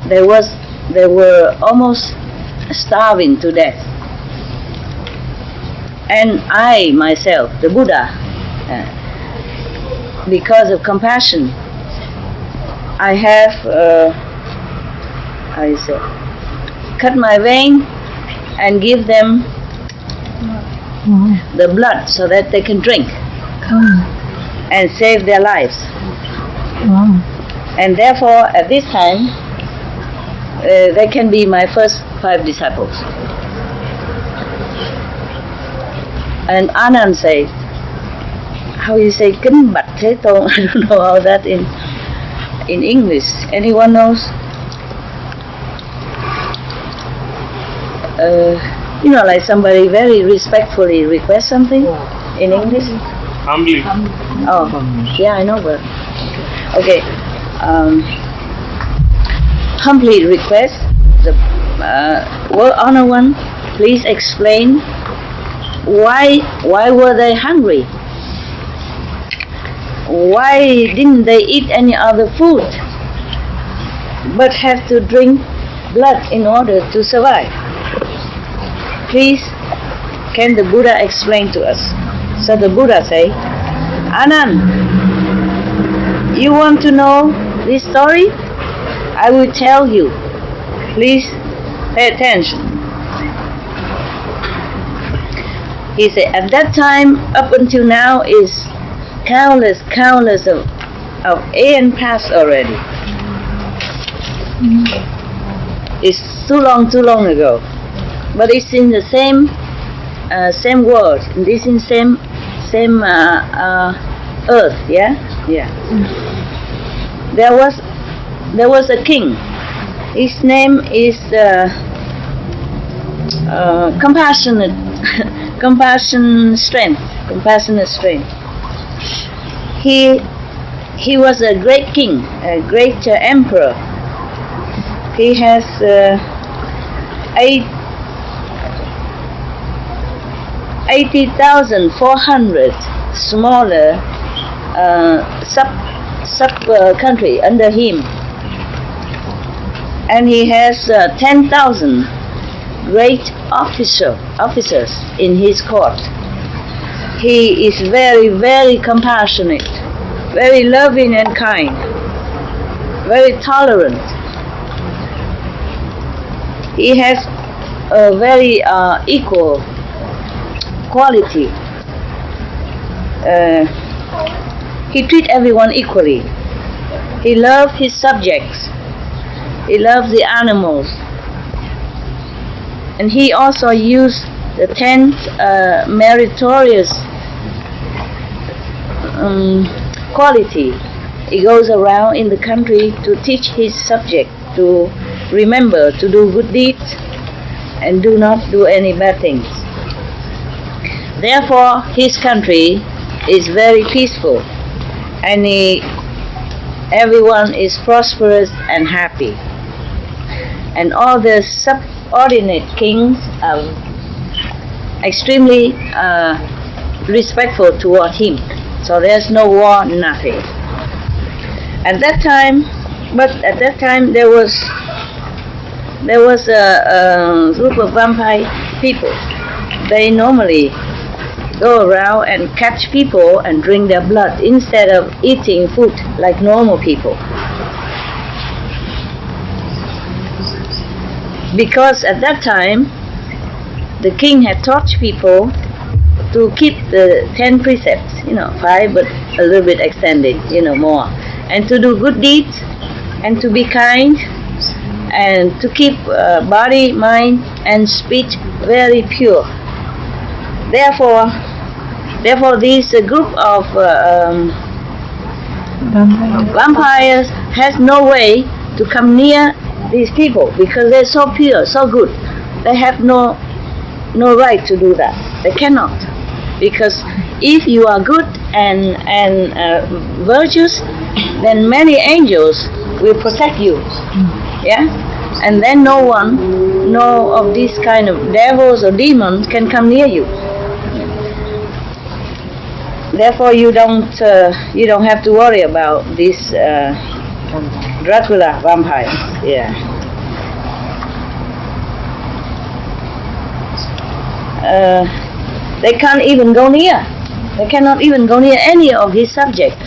they were almost starving to death. And I myself, the Buddha, because of compassion, I have cut my vein and give them the blood so that they can drink and save their lives. And therefore, at this time, they can be my first 5 disciples. And Anand says, how you say Kính Bạch Thế Tôn? I don't know how that in English. Anyone knows? Like somebody very respectfully requests something in English. Humbly. Oh, yeah, I know, but okay. Humbly request the World Honor One, please explain why were they hungry? Why didn't they eat any other food but have to drink blood in order to survive? Please, can the Buddha explain to us? So the Buddha say, Anand, you want to know this story? I will tell you. Please pay attention. He said, at that time, up until now, is countless of aeon past already. It's too long ago. But it's in the same world. This in same earth. Yeah. There was a king. His name is compassionate strength. He was a great king, a great emperor. He has 80,400 smaller sub country under him, and he has 10,000 great officers in his court. He is very compassionate, very loving and kind, very tolerant. He has a very equal quality. He treats everyone equally. He loves his subjects. He loves the animals. And he also used the 10 meritorious quality. He goes around in the country to teach his subject to remember to do good deeds and do not do any bad things. Therefore, his country is very peaceful, and everyone is prosperous and happy. And all the subordinate kings are extremely respectful toward him. So there's no war, nothing. At that time there was a group of vampire people. They normally go around and catch people and drink their blood instead of eating food like normal people. Because at that time, the king had taught people to keep the 10 precepts, 5 but a little bit extended, more, and to do good deeds and to be kind and to keep body, mind and speech very pure. Therefore this group of vampires has no way to come near these people because they're so pure, so good. They have no right to do that. They cannot, because if you are good and virtuous, then many angels will protect you. Yeah? And then no of these kind of devils or demons can come near you. Therefore, you don't have to worry about these Dracula vampires. Yeah. They can't even go near. They cannot even go near any of his subjects.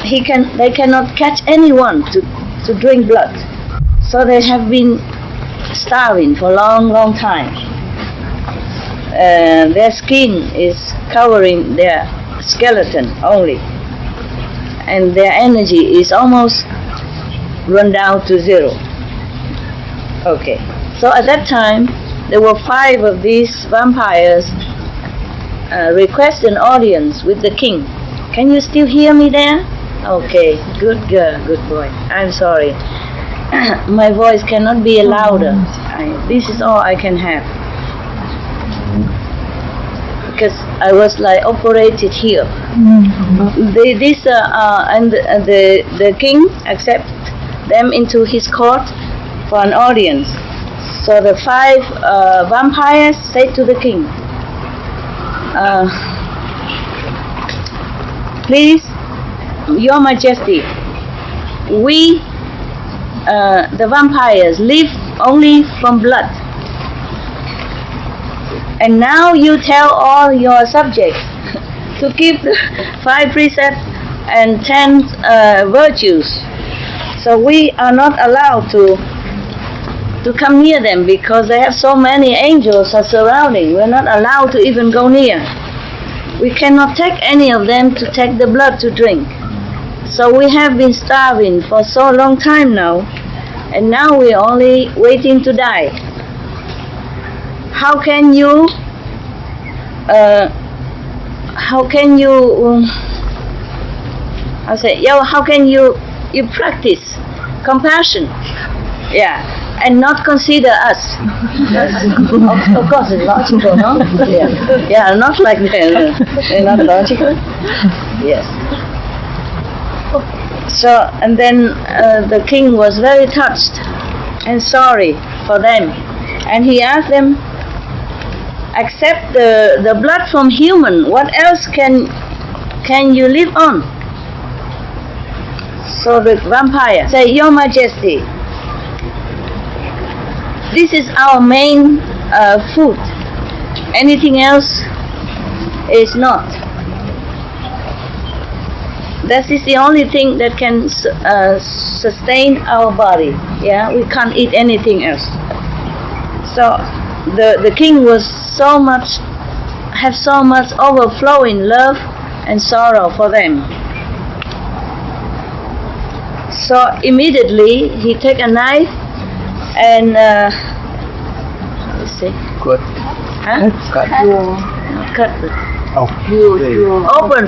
They cannot catch anyone to drink blood. So they have been starving for a long time. Their skin is covering their skeleton only, and their energy is almost run down to zero. Okay, so at that time there were 5 of these vampires request an audience with the king. Can you still hear me there? Okay, good girl, good boy. I'm sorry. My voice cannot be louder. This is all I can have. Because I was like operated here. The king accept them into his court for an audience. So the 5 vampires said to the king, please, Your Majesty, we, the vampires, live only from blood. And now you tell all your subjects to keep the 5 precepts and 10 virtues. So we are not allowed to come near them because they have so many angels are surrounding. We're not allowed to even go near. We cannot take any of them to take the blood to drink. So we have been starving for so long time now, and now we're only waiting to die. How can you practice compassion? Yeah, and not consider us. Of course, it's logical, no? Yeah, not like they're not logical. Yes. So, and then the king was very touched and sorry for them, and he asked them, accept the blood from human, what else can you live on? So the vampire say, Your Majesty, this is our main food. Anything else is not. That is the only thing that can sustain our body. Yeah, we can't eat anything else. So the king was so much overflowing love and sorrow for them. So immediately he take a knife and let's see. Cut. Huh? Cut. Cut. Oh. Open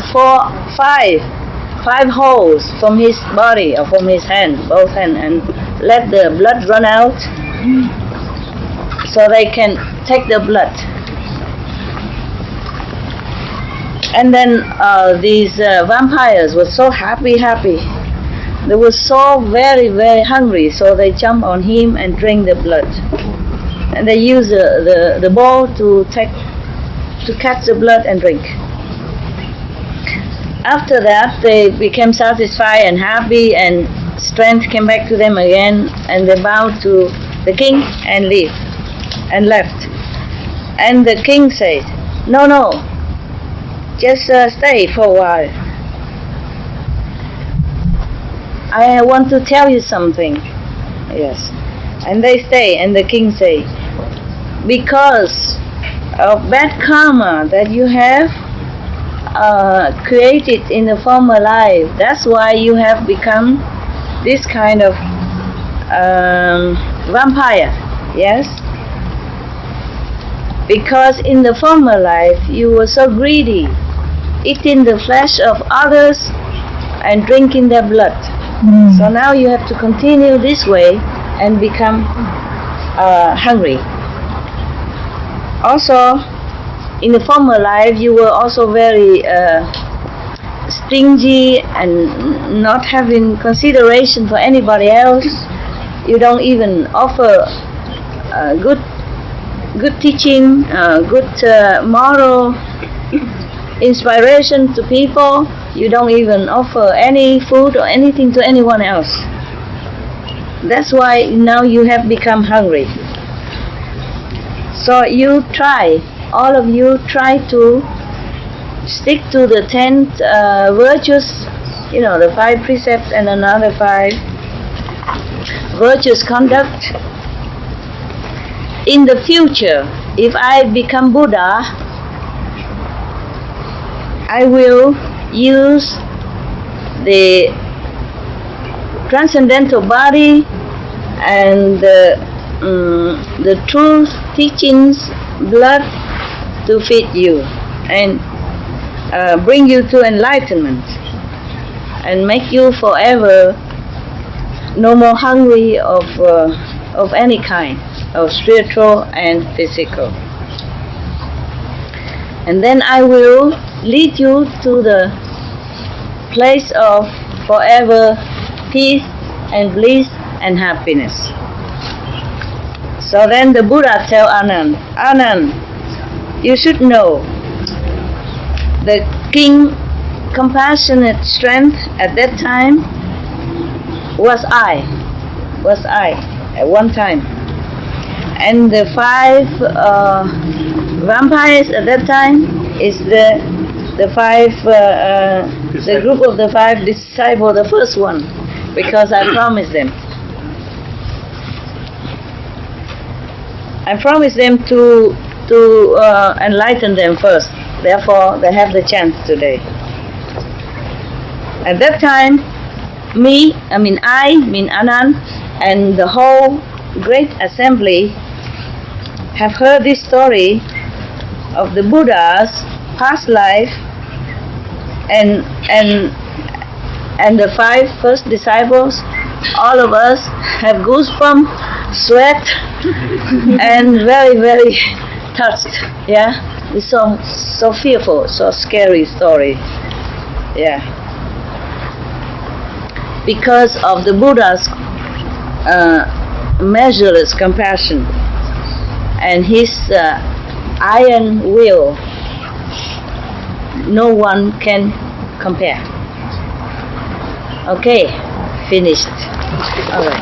5 holes from his body or from his hand, both hands, and let the blood run out so they can take the blood. And then these vampires were so happy. They were so very hungry, so they jump on him and drink the blood. And they use the bowl to catch the blood and drink. After that, they became satisfied and happy, and strength came back to them again, and they bowed to the king and left. And the king said, No, just stay for a while. I want to tell you something. Yes. And they stay, and the king said, because of bad karma that you have created in the former life, that's why you have become this kind of vampire. Yes? Because in the former life you were so greedy, eating the flesh of others and drinking their blood. So now you have to continue this way and become hungry. Also, in the former life, you were also very stingy and not having consideration for anybody else. You don't even offer good teaching, good moral inspiration to people. You don't even offer any food or anything to anyone else. That's why now you have become hungry. So you try, all of you try to stick to the 10 virtues, you know, the 5 precepts and another 5 virtuous conduct. In the future, if I become Buddha, I will use the transcendental body and the truth teachings blood to feed you and bring you to enlightenment and make you forever no more hungry of any kind, of spiritual and physical. And then I will lead you to the place of forever peace and bliss and happiness. So then the Buddha tell Anand, Anand, you should know the king compassionate strength at that time was I at one time. And the 5 vampires at that time is the 5 the group of the 5 disciples, the first one, because I promised them. I promised them to enlighten them first. Therefore, they have the chance today. At that time, I mean Anand, and the whole great assembly have heard this story of the Buddha's past life, and the 5 first disciples. All of us have goosebumps, sweat, and very, very touched. Yeah, it's so fearful, so scary story. Yeah, because of the Buddha's measureless compassion and his iron will. No one can compare. Okay, finished. All right.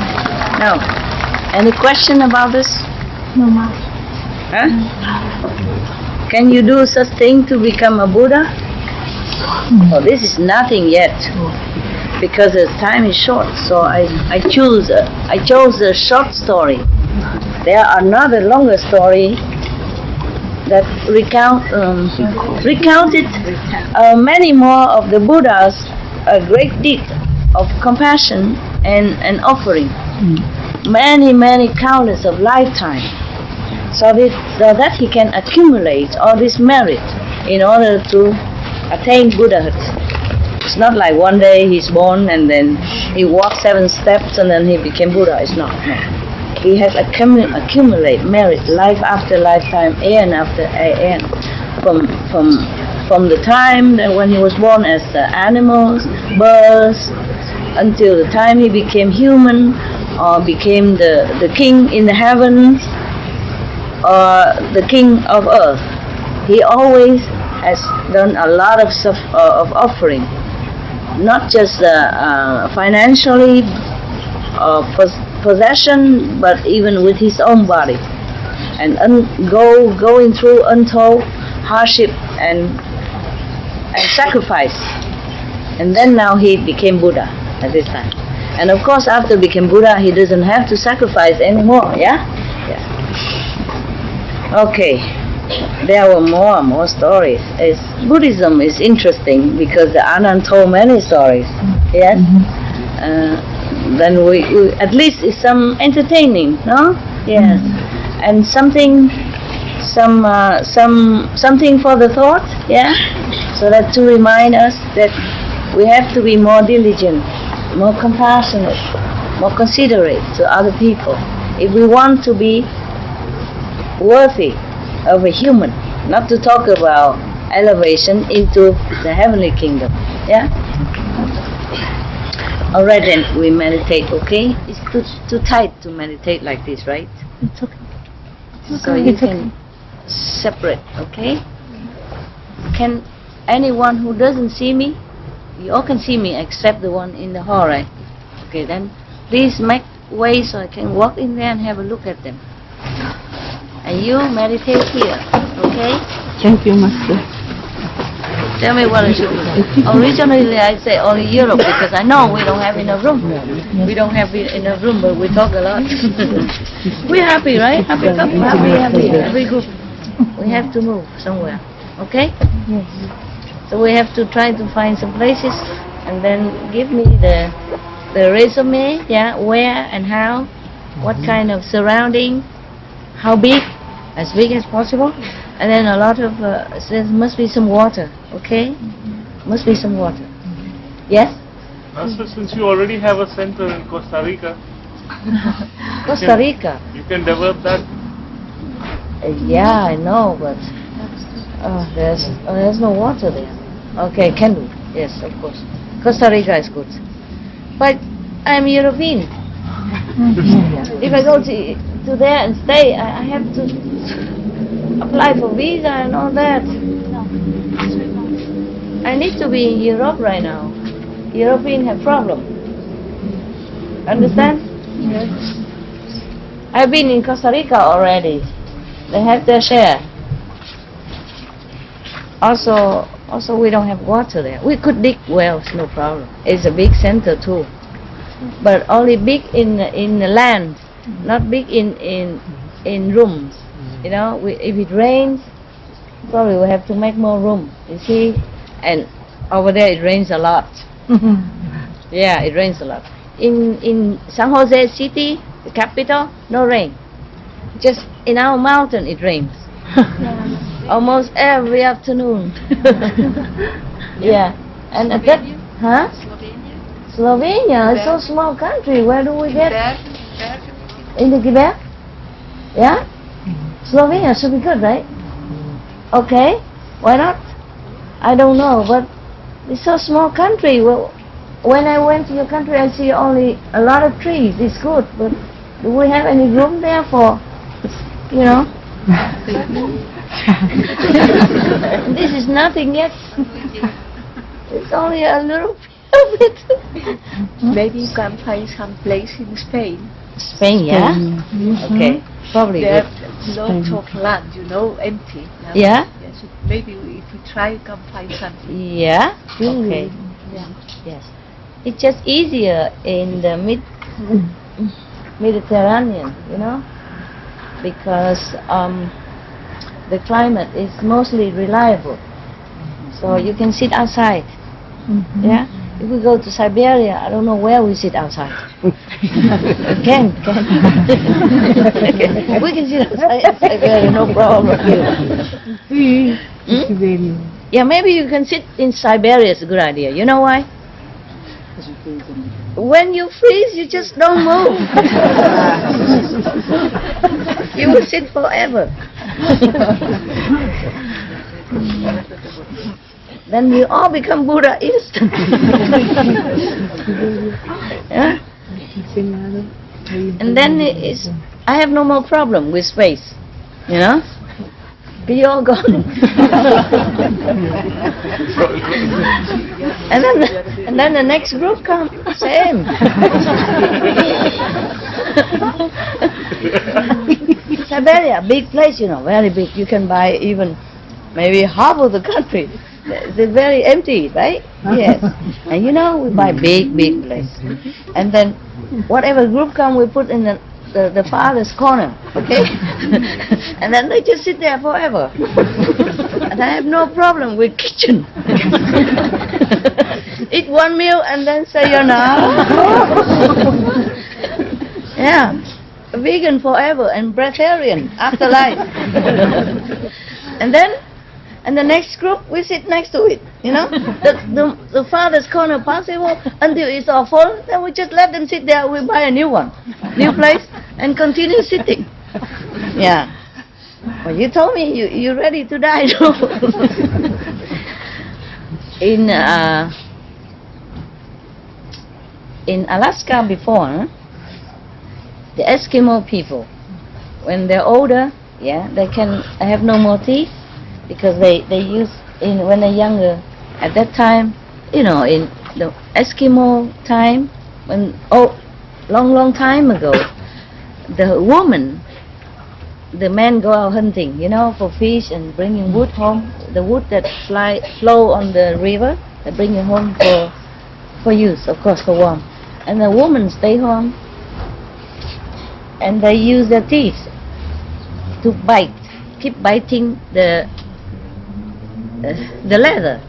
Now, any question about this? No, Ma. Huh? Can you do such thing to become a Buddha? Oh, this is nothing yet, because the time is short. So I chose a short story. There are another longer story that recounted many more of the Buddha's great deed of compassion and offering. Many countless of lifetime, so that he can accumulate all this merit in order to attain Buddhahood. It's not like one day he's born and then he walked 7 steps and then he became Buddha. It's not. No. He has accumulate merit life after lifetime, aeon after aeon, from the time that when he was born as animals, birds, until the time he became human or became the king in the heavens or the king of earth. He always has done a lot of offering, not just financially possession, but even with his own body, and going through untold hardship and sacrifice. And then now he became Buddha at this time. And of course, after became Buddha, he doesn't have to sacrifice anymore. Yeah. Okay. There were more stories. Buddhism is interesting because the Anand told many stories. Yes. Then we at least it's some entertaining, no? Yes. And something for the thought. Yeah. So that to remind us that we have to be more diligent, more compassionate, more considerate to other people if we want to be worthy of a human, not to talk about elevation into the heavenly kingdom. Yeah. Alright then, we meditate, okay? It's too tight to meditate like this, right? It's okay. So you can separate, okay? Can anyone who doesn't see me, you all can see me except the one in the hall, right? Okay, then please make way so I can walk in there and have a look at them. And you meditate here, okay? Thank you, Master. Tell me what I should do. Originally I say only Europe because I know we don't have enough room. We don't have enough room, but we talk a lot. We're happy, right? Happy couple, happy, every group. We have to move somewhere, okay? Yes. So we have to try to find some places and then give me the resume, yeah, where and how, what kind of surrounding, how big, as big as possible, and then a lot of, there must be some water, okay? Must be some water. Yes? Master, since you already have a center in Costa Rica, Costa Rica? you can develop that. Yeah, I know, but there's no water there. Okay, can do. Yes, of course. Costa Rica is good. But I'm European. If I go to there and stay, I have to apply for visa and all that. I need to be in Europe right now. Europeans have problem. Understand? Yes. I've been in Costa Rica already. They have their share. Also we don't have water there. We could dig wells, no problem. It's a big center too, but only big in the land, not big in rooms. You know, if it rains, probably we have to make more room. You see, and over there it rains a lot. Yeah, it rains a lot. In San Jose City, the capital, no rain. Just in our mountain it rains. Almost every afternoon. Yeah, and at that, huh? Slovenia is so small country. Where do we get? In the Quebec? Yeah? Slovenia should be good, right? Okay, why not? I don't know, but it's so small country. Well, when I went to your country, I see only a lot of trees. It's good, but do we have any room there for, you know? This is nothing yet. It's only a little bit of it. Maybe you can find some place in Spain. Spain, yeah? Okay, probably. There lots of land, you know, empty. Now. Yeah? Yes, maybe if we try, you can find something. Yeah? Okay. Yeah. Yes. It's just easier in the Mediterranean, you know, because the climate is mostly reliable. So you can sit outside. Yeah? If we go to Siberia, I don't know where we sit outside. Can. Okay. We can sit outside in Siberia, no problem. Yeah, maybe you can sit in Siberia, it's a good idea. You know why? When you freeze, you just don't move. You will sit forever. Then you all become Buddha instantly. Yeah? And then I have no more problem with space. You know? Be all gone. and then the next group comes, same. Siberia, big place, you know, very big. You can buy even maybe half of the country. They're very empty, right? Yes. And you know, we buy big place. And then whatever group come, we put in the farthest corner, okay? And then they just sit there forever. And I have no problem with kitchen. Eat one meal and then sayonara. Yeah, vegan forever and breatharian after life. And the next group, we sit next to it, you know? The farthest corner possible until it's all full, then we just let them sit there, we buy a new one, new place, and continue sitting. Yeah. Well, you told me you're ready to die, too. in Alaska before, the Eskimo people, when they're older, they can have no more teeth because they use when they're younger. At that time, in the Eskimo time, when long time ago, the woman, the men go out hunting, for fish and bringing wood home. The wood that flow on the river, they bring it home for use, of course, for warmth. And the women stay home, and they use their teeth to bite, keep biting the leather,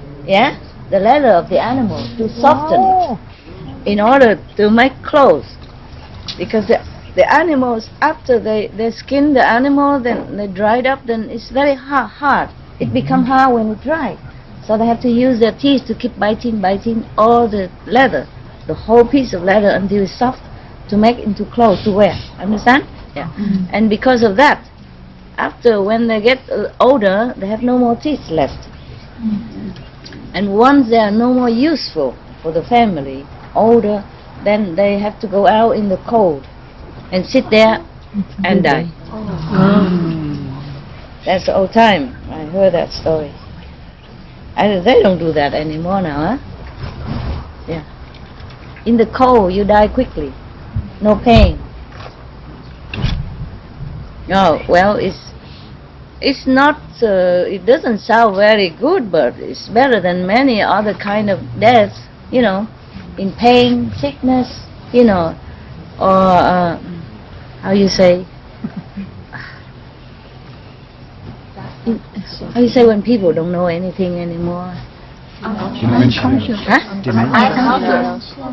the leather of the animal to soften it in order to make clothes. Because the animals, after they skin the animal, then they dried up, then it's very hard. It becomes hard when it dries. So they have to use their teeth to keep biting all the leather, the whole piece of leather until it's soft to make into clothes to wear. Understand? Yeah. And because of that, after when they get older, they have no more teeth left. And once they are no more useful for the family, older, then they have to go out in the cold and sit there and die. That's the old time. I heard that story. They don't do that anymore now, huh? Yeah. In the cold, you die quickly. No pain. Oh, well, it's not, it doesn't sound very good, but it's better than many other kind of deaths, in pain, sickness, or, how you say, how you say when people don't know anything anymore? Dementia. Huh?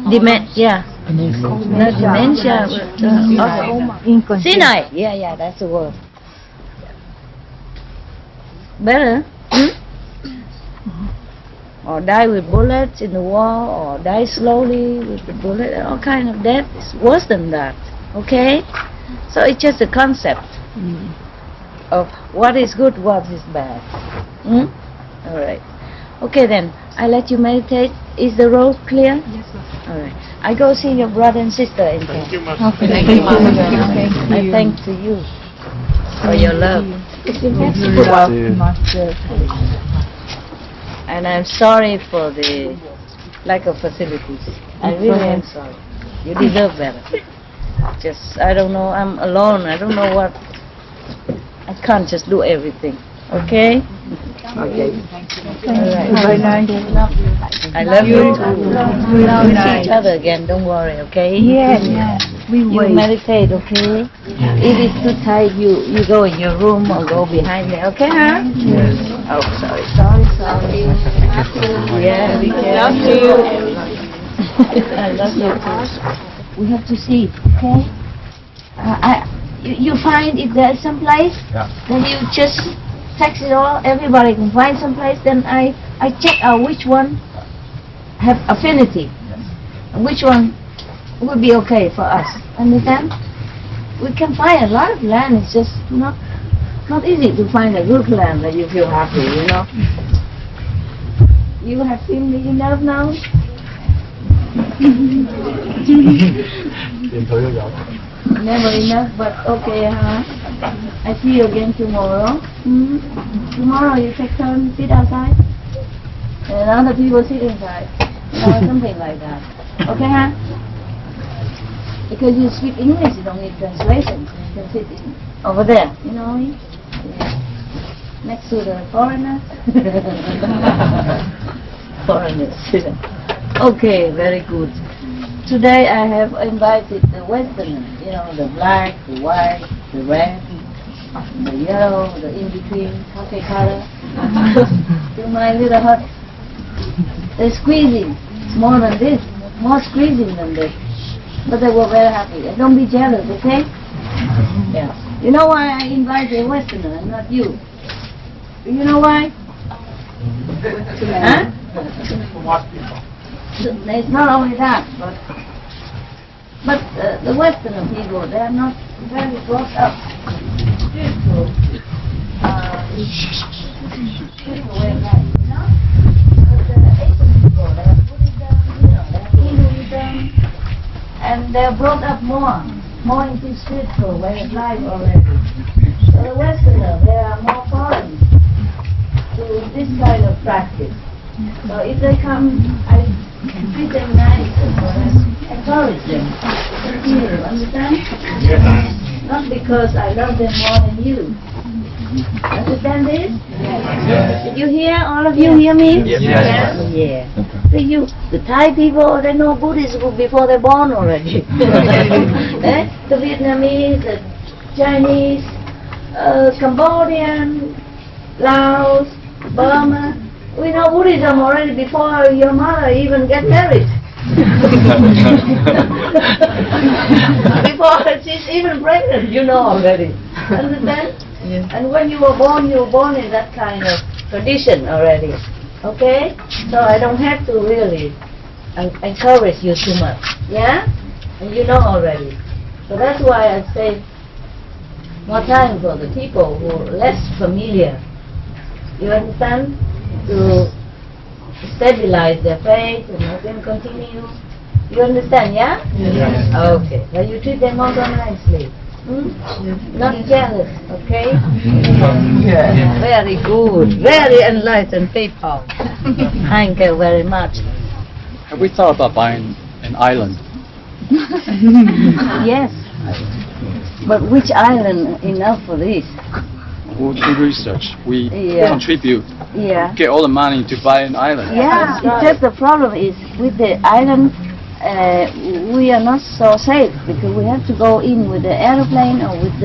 Dementia. No, dementia. CHINGHAI. Yeah, that's the word. Better. Or die with bullets in the war, or die slowly with the bullet. All kind of death is worse than that. Okay? So it's just a concept of what is good, what is bad. All right. Okay then, I let you meditate. Is the road clear? Yes, sir. All right. I go see your brother and sister in there. Thank you, Master. Okay, thank you, Master. Okay. I thank to you for your love. And I'm sorry for the lack of facilities. I really am sorry. You deserve better. Just, I don't know, I'm alone. I don't know what. I can't just do everything. Okay? Okay. All right. Very nice. I love you too. We'll see each other again. Don't worry, okay? Yes. You meditate, okay? If it's too tight, you go in your room or go behind there, okay, huh? Yes. Oh, sorry. Yeah, be careful. I love you too. We have to see, okay? You find if there's some place, then you just text it all. Everybody can find some place. Then I check out which one have affinity, and which one would be okay for us. Understand? We can find a lot of land. It's just not easy to find a good land that you feel happy. You have seen me enough now. Never enough, but okay, huh? I see you again tomorrow. Tomorrow you take turn sit outside, and other people sit inside, something like that. Okay, huh? Because you speak English, you don't need translation. You can sit over there, next to the foreigners. Foreigners. Okay, very good. Today I have invited the Westerners, the black, the white, the red, the yellow, the in-between, coffee color, to my little hut. They're squeezing, more than this, more squeezing than this. But they were very happy. And don't be jealous, okay? Yeah. You know why I invited a Westerner and not you? You know why? Huh? It's not only that, but the Western people, they are not very brought up. Beautiful. Beautiful way of life, But the Asian people, they have Buddhism, they have Hinduism, and they're brought up more into spiritual way of life already. So the Westerners, they are more foreign to this kind of practice. So if they come, I treat them nice and encourage them. You understand? Yes. Not because I love them more than you. Understand this? Yes. Did you hear? All of you hear me? Yes. Yeah. So the Thai people, they know Buddhism before they're born already. The Vietnamese, the Chinese, Cambodian, Laos, Burma. We know Buddhism already before your mother even get married. Before she's even pregnant, you know already. Understand? Yes. And when you were born in that kind of tradition already. Okay? So I don't have to really encourage you too much. Yeah? And you know already. So that's why I say more time for the people who are less familiar. You understand? To stabilize their faith and let them continue. You understand, yeah? Yes. Okay. Well, you treat them also nicely. Not jealous, okay? Yeah. Very good. Very enlightened people. Thank you very much. Have we thought about buying an island? Yes. But which island enough for this? We'll do research. We contribute. Yeah. Get all the money to buy an island. Yeah, it's just the problem is with the island, we are not so safe because we have to go in with the aeroplane or with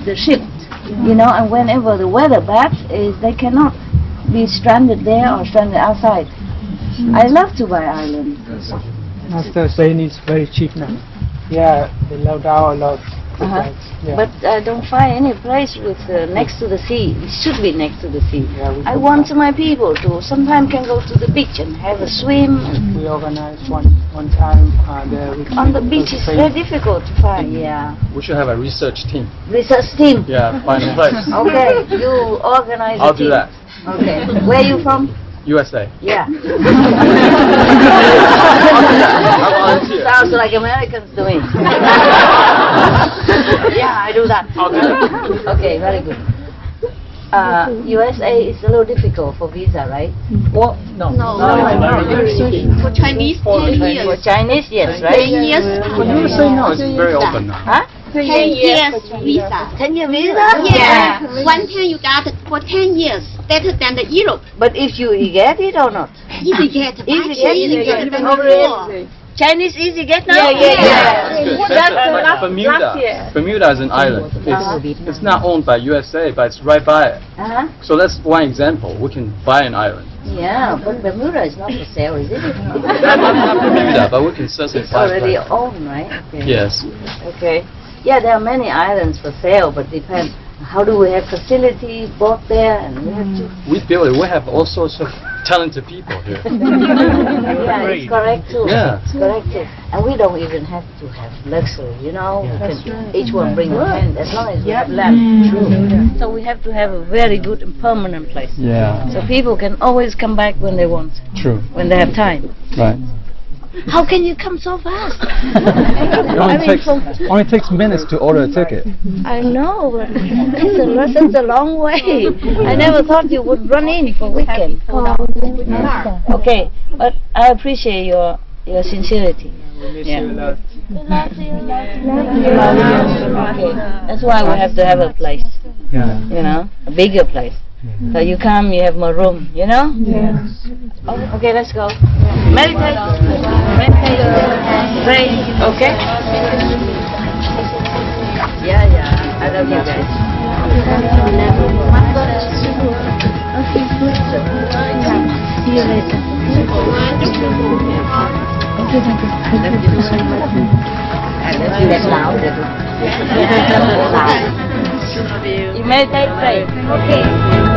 the ship, you know. And whenever the weather bad, they cannot be stranded there or stranded outside. I love to buy island. Master saying it's very cheap now. Yeah, they low down a lot. Yeah. But I don't find any place with next to the sea. It should be next to the sea. Yeah, I want my people to sometimes can go to the beach and have a swim. We organized one time there. On the beach it's very difficult to find. Yeah. We should have a research team. Research team. Yeah, find a place. Okay, you organize. I'll do that. Okay. Where are you from? USA. Yeah. I volunteer. Sounds like Americans doing. Yeah, I do that. I'll do that. Okay, very good. USA is a little difficult for visa, right? What? No. For Chinese, 10 years. For Chinese, yes, right? 10 years. For USA, no, it's very open now. Huh? 10 years visa. 10-year visa? Yeah. One time you got for 10 years, better than the Europe. But if you get it or not? Easy get. Easy get. Even Oh, before. really? Chinese easy get now? That's Bermuda. Bermuda is an island. It's not owned by USA, but it's right by it. So that's one example. We can buy an island. Yeah, but Bermuda is not for sale, is it? Not Bermuda, but we can certainly It's buy it. already owned, right? Okay. Yes. Okay. Yeah, there are many islands for sale, but depends. How do we have facilities bought there, and we have to. We build it. We have all sorts of talented people here. Yeah, it's correct too. Yeah. It's correct too. And we don't even have to have luxury, you know. Yeah. We can each one bring a tent as long as we have land. True. So we have to have a very good and permanent place. Yeah. So people can always come back when they want, True. when they have time. Right. How can you come so fast? It only takes minutes to order a ticket. I know, but it's a long way. I never thought you would run in for weekend. Okay, but I appreciate your sincerity. Yeah. Okay, that's why we have to have a place. Yeah. You know, a bigger place. So you come, you have more room, you know? Yes. Okay, let's go. Meditate. Meditate. Pray. Okay? Yeah. I love you guys. See you later. I love you. That's loud. You meditate, pray. Okay.